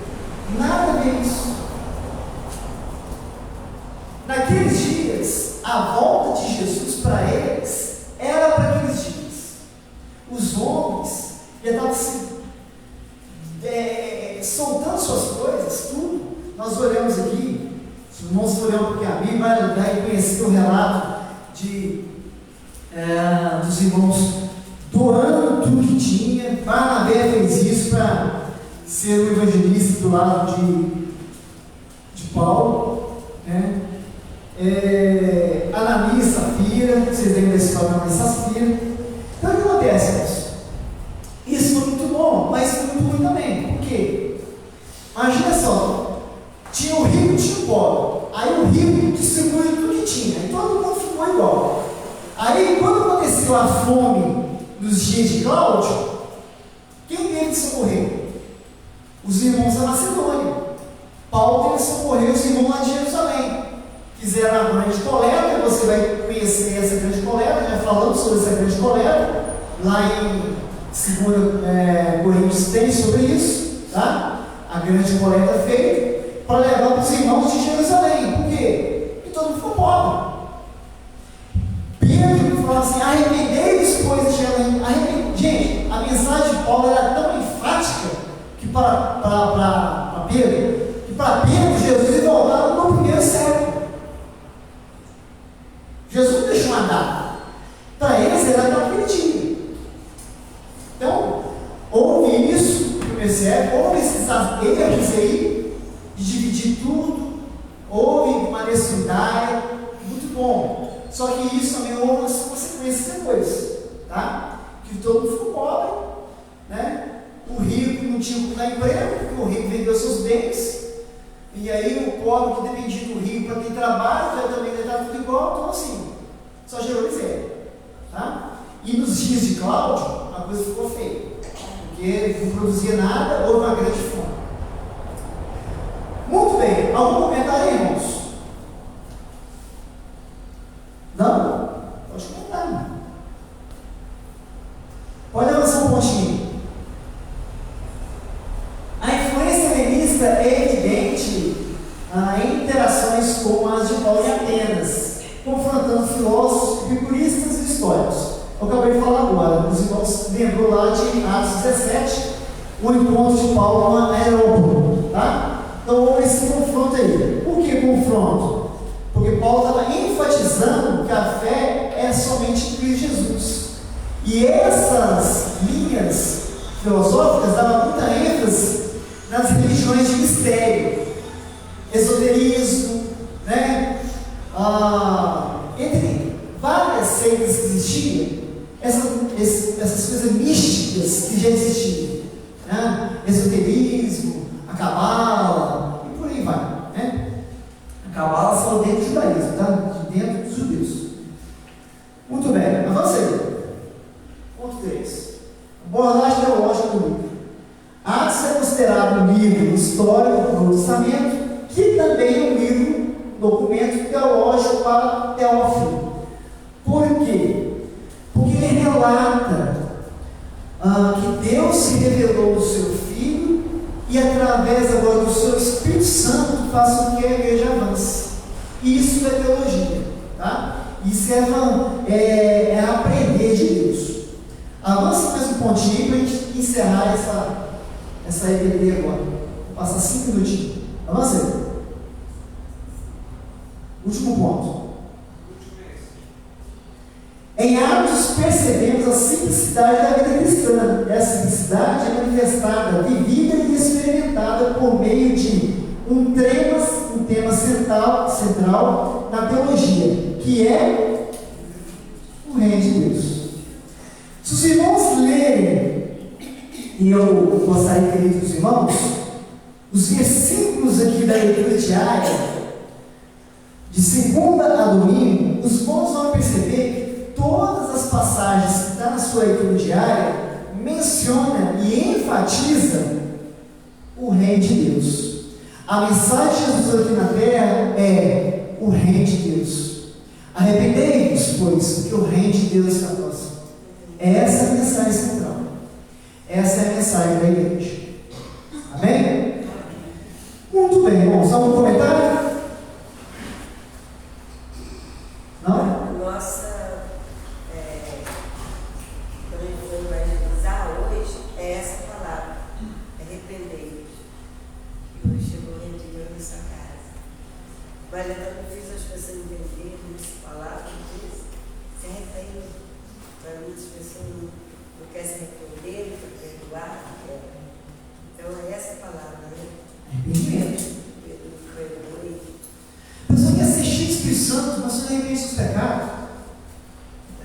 Nada a ver isso. Naqueles dias, a volta de Jesus para eles era para aqueles dias. Os homens já estavam soltando suas coisas, tudo. Nós olhamos aqui, os irmãos olham porque a Bíblia vai conhecer o relato dos irmãos doando tudo que tinha. Barnabé fez isso para ser o evangelista do lado de Paulo, né? Ananias e Safira, vocês lembram da história de Ananias e Safira. Então o que acontece, irmãos? Isso foi muito bom, mas foi muito ruim também. Por quê? Imagina só, tinha o rico e tinha o pobre. Aí o rico distribuiu tudo que tinha, e todo mundo ficou igual. Aí quando aconteceu a fome nos dias de Cláudio, quem teve que socorrer? Os irmãos da Macedônia. Paulo teve que socorrer os irmãos lá de Jerusalém. Fizeram a grande coleta, você vai conhecer essa grande coleta, já falamos sobre essa grande coleta, lá em 2 Coríntios tem sobre isso, tá? A grande coleta feita para levar para os irmãos de Jerusalém. Por quê? Porque todo mundo ficou pobre. Pedro falou assim, arrependei-vos, pois, de Jerusalém. Gente, a mensagem de Paulo era tão enfática que para Pedro, Jesus ia voltar no primeiro século. Jesus não deixou andar. Para eles era naquele dia. Então, houve isso no primeiro século, houve ele aí de dividir tudo, houve uma necessidade, muito bom. Só que isso também houve umas consequências depois, tá? Que todo mundo ficou pobre, né? O rico não tinha como dar emprego, porque o rico vendeu seus bens, e aí o pobre que dependia do rico para ter trabalho, já também estava tudo igual, então assim, só gerou miséria, tá? E nos dias de Cláudio, a coisa ficou feia, porque não produzia nada, houve uma grande fome. Muito bem, algum comentário, irmãos? Não? Pode comentar. Pode avançar um pontinho. A influência helenista é evidente em interações como as de Paulo em Atenas, confrontando filósofos, epicuristas e históricos. Eu acabei de falar agora, os irmãos lembrou lá de Atos 17, o encontro de Paulo no Aerópago, tá? Então houve esse confronto aí. Por que confronto? Porque Paulo estava enfatizando que a fé é somente em Cristo Jesus. E essas linhas filosóficas davam muita ênfase nas religiões de mistério, esoterismo, né? Entre várias seitas que existiam, essas coisas místicas que já existiam, né? Esoterismo, a cabala e por aí vai, né? A cabala só dentro do judaísmo, tá? De dentro dos judeus. Muito bem, avança aí. Ponto 3. Abordagem teológica do livro. Atos é considerado um livro histórico do Novo Testamento, que também é um livro, documento teológico para Teófilo. Por quê? Porque ele relata que Deus se revelou no seu Filho e através agora do seu Espírito Santo faz com que a igreja avance. Isso é teologia, tá? Isso é aprender de Deus. Avança mais um pontinho para a gente encerrar essa EPD agora. Vou passar 5 minutinhos. Avança aí. Último ponto. Em Atos percebemos a simplicidade da vida cristã. Essa simplicidade é manifestada, vivida e experimentada por meio de um tema central na teologia, que é o reino de Deus. Se os irmãos lerem, e eu gostaria de ler dos irmãos, os versículos aqui da leitura diária, de segunda a domingo, os irmãos vão perceber que todas as passagens que estão na sua leitura diária menciona e enfatiza o reino de Deus. A mensagem de Jesus aqui na terra é o reino de Deus. Arrependei-vos, pois, porque o reino de Deus está próximo. Essa é a mensagem central. Essa é a mensagem da igreja. Amém? Muito bem, irmãos. Algum comentário? Não? Nossa, quando a gente for evangelizar hoje, é essa palavra, arrependei-vos. E hoje chegou o reino de Deus na sua casa. Mas eu também fiz as pessoas entenderem essa palavra, se arrepende. Para muitas pessoas não querem se arrepender, não querem perdoar, não querem. Então é essa palavra, né? Arrependimento. Perdoe. A pessoa quer ser cheia do Espírito Santo, mas não arrepende dos pecados.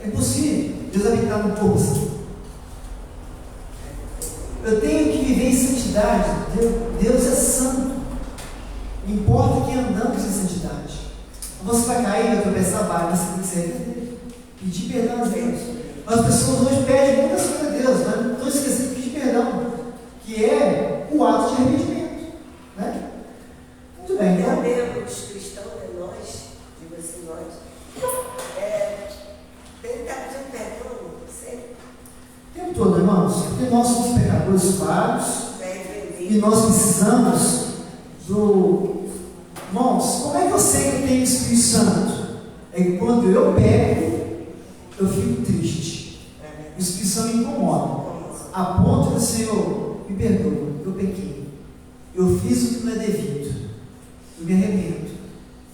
É impossível Deus habitar no corpo assim. Eu tenho que viver em santidade. Deus é santo. Não importa que andamos em santidade. Você vai cair, vai tropeçar, vai, mas você tem que se arrepender. Pedir perdão a Deus. Mas as pessoas hoje pedem muitas coisas a Deus, mas não estão esquecendo de pedir perdão, que é o ato de arrependimento. Né? Muito bem, então. Também os cristãos, nós, digo assim, nós, tem que estar pedindo perdão sempre. O tempo todo, irmãos, porque nós somos pecadores vários e nós precisamos do. Irmãos, como é que eu sei que tem o Espírito Santo? É que quando eu pego, eu fico triste. O Espírito Santo me incomoda. A ponto do Senhor, me perdoa, eu pequei. Eu fiz o que não é devido. Eu me arrependo.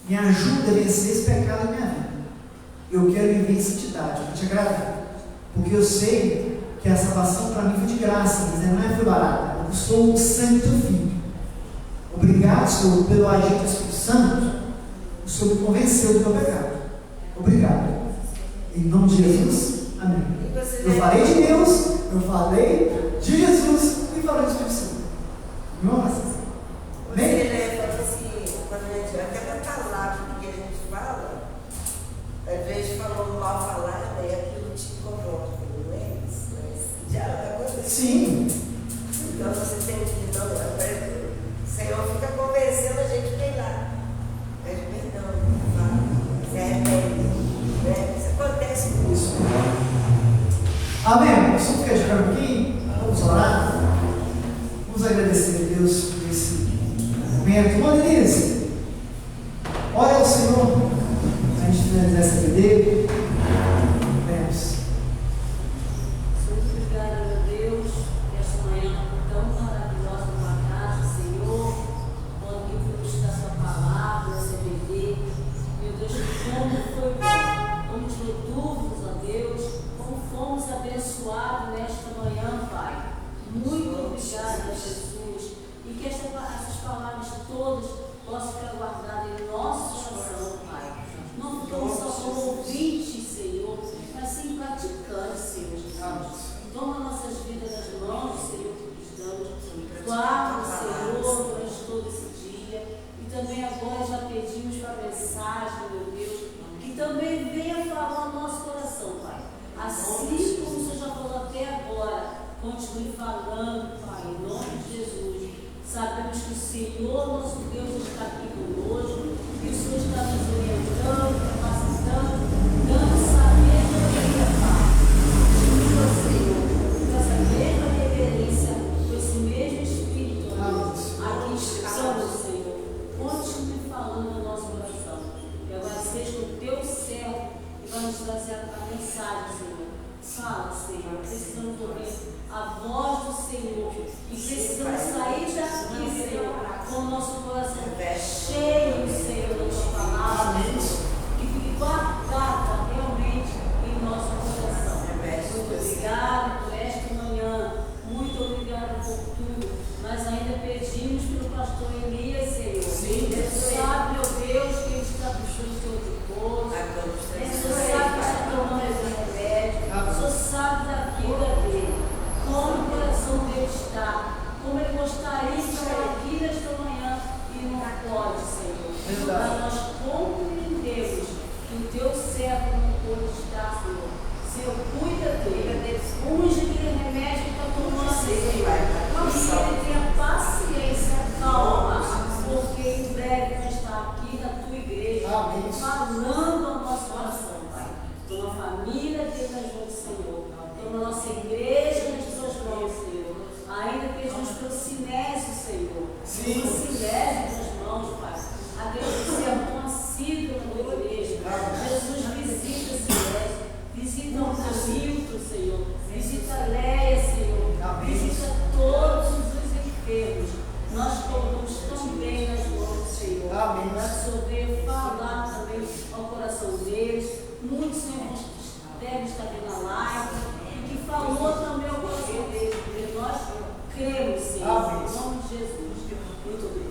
Me ajuda a vencer esse pecado na minha vida. Eu quero viver em santidade, eu te agradar. Porque eu sei que a salvação para mim foi de graça, mas não foi barata. Eu sou o sangue do Filho. Obrigado, Senhor, pelo agir do Espírito Santo. O Senhor me convenceu do meu pecado. Obrigado. Em nome de Jesus, amém. Eu falei de Deus, eu falei de Jesus e falei do Espírito Santo. Nossa. Você fala assim, quando a gente até palavra que a gente fala, às vezes falou mal falado, e aquilo te incomoda, não é isso? Já aconteceu. Sim. Então você tem que, então, o Senhor fica convencendo a gente a ir lá. Pede perdão, fala, se arrepende. Isso acontece com isso. Amém. Só ficar de pé um pouquinho. Vamos orar. Vamos agradecer a Deus por esse momento. Irmã Denise, ora ao Senhor para a gente finalizar essa videira. Vamos. Muito obrigada, meu Deus, por esta manhã tão maravilhosa na tua casa, Senhor. Quando eu buscar a sua palavra, CBD. Meu Deus, como foi bom. Como tirou dúvidas, ó Deus. Como fomos abençoados nesta manhã, Pai. Muito obrigada, Jesus. E que essas palavras todas possam ficar guardadas em nosso coração, Pai. Não ficamos só como ouvintes, Senhor, mas sim praticantes, Senhor Jesus. Toma nossas vidas nas mãos, Senhor, que nos damos. Guarda, Senhor, durante todo esse dia. E também agora já pedimos para a mensagem, meu Deus, que também venha falar no nosso coração, Pai. Assim como o Senhor já falou até agora, continue falando, Pai, em nome de Jesus. Sabemos que o Senhor, nosso Deus, está aqui conosco, que o Senhor está nos orientando, capacitando, dando sabedoria, Pai. Ajuda, Senhor, com essa mesma reverência, com esse mesmo Espírito, aqui estamos, Senhor. Continue falando no nosso coração. E agora seja o teu servo e vai nos trazer a mensagem, Senhor. Fala, Senhor, precisamos ouvir a voz do Senhor e precisamos sair daqui, Senhor, com o nosso coração cheio, Senhor, da tua palavra, que fique guardada realmente em nosso coração. Muito obrigado por esta manhã, muito obrigado por tudo, mas ainda pedimos pelo pastor Elias, Senhor, Você sabe, meu Deus, que ele está puxando o seu repouso. O Senhor sabe que está tomando esse remédio. O Senhor sabe da vida dele. Como o coração dele está. Como ele gostaria de estar aqui nesta manhã e não pode, Senhor. Mas nós compreendemos que o teu servo não pode estar, Senhor. Senhor, cuida dele. Unge aquele remédio que está tomando, Senhor. E que ele tenha paciência, calma, porque em breve vai estar aqui na tua igreja, falando ao nosso coração, Pai. Toma a família dele nas mãos do Senhor. Toma a nossa igreja nas tuas mãos, Senhor. Ainda pedimos pelo Sinésio, Senhor. Sim. O Sinésio nas mãos, Pai. Aquele que se é tão assíduo na tua igreja. Jesus, visita o Sinésio. Visita o Hamilton, Senhor. Visita a Leia, Senhor. Visita todos os enfermos. Nós colocamos também nas mãos do Senhor. Para que o Senhor venha falar também ao coração deles. Muitos, Senhor, devem estar vendo a live. E que falou também ao coração deles. Porque nós cremos, Senhor. Em nome de Jesus. Muito obrigado.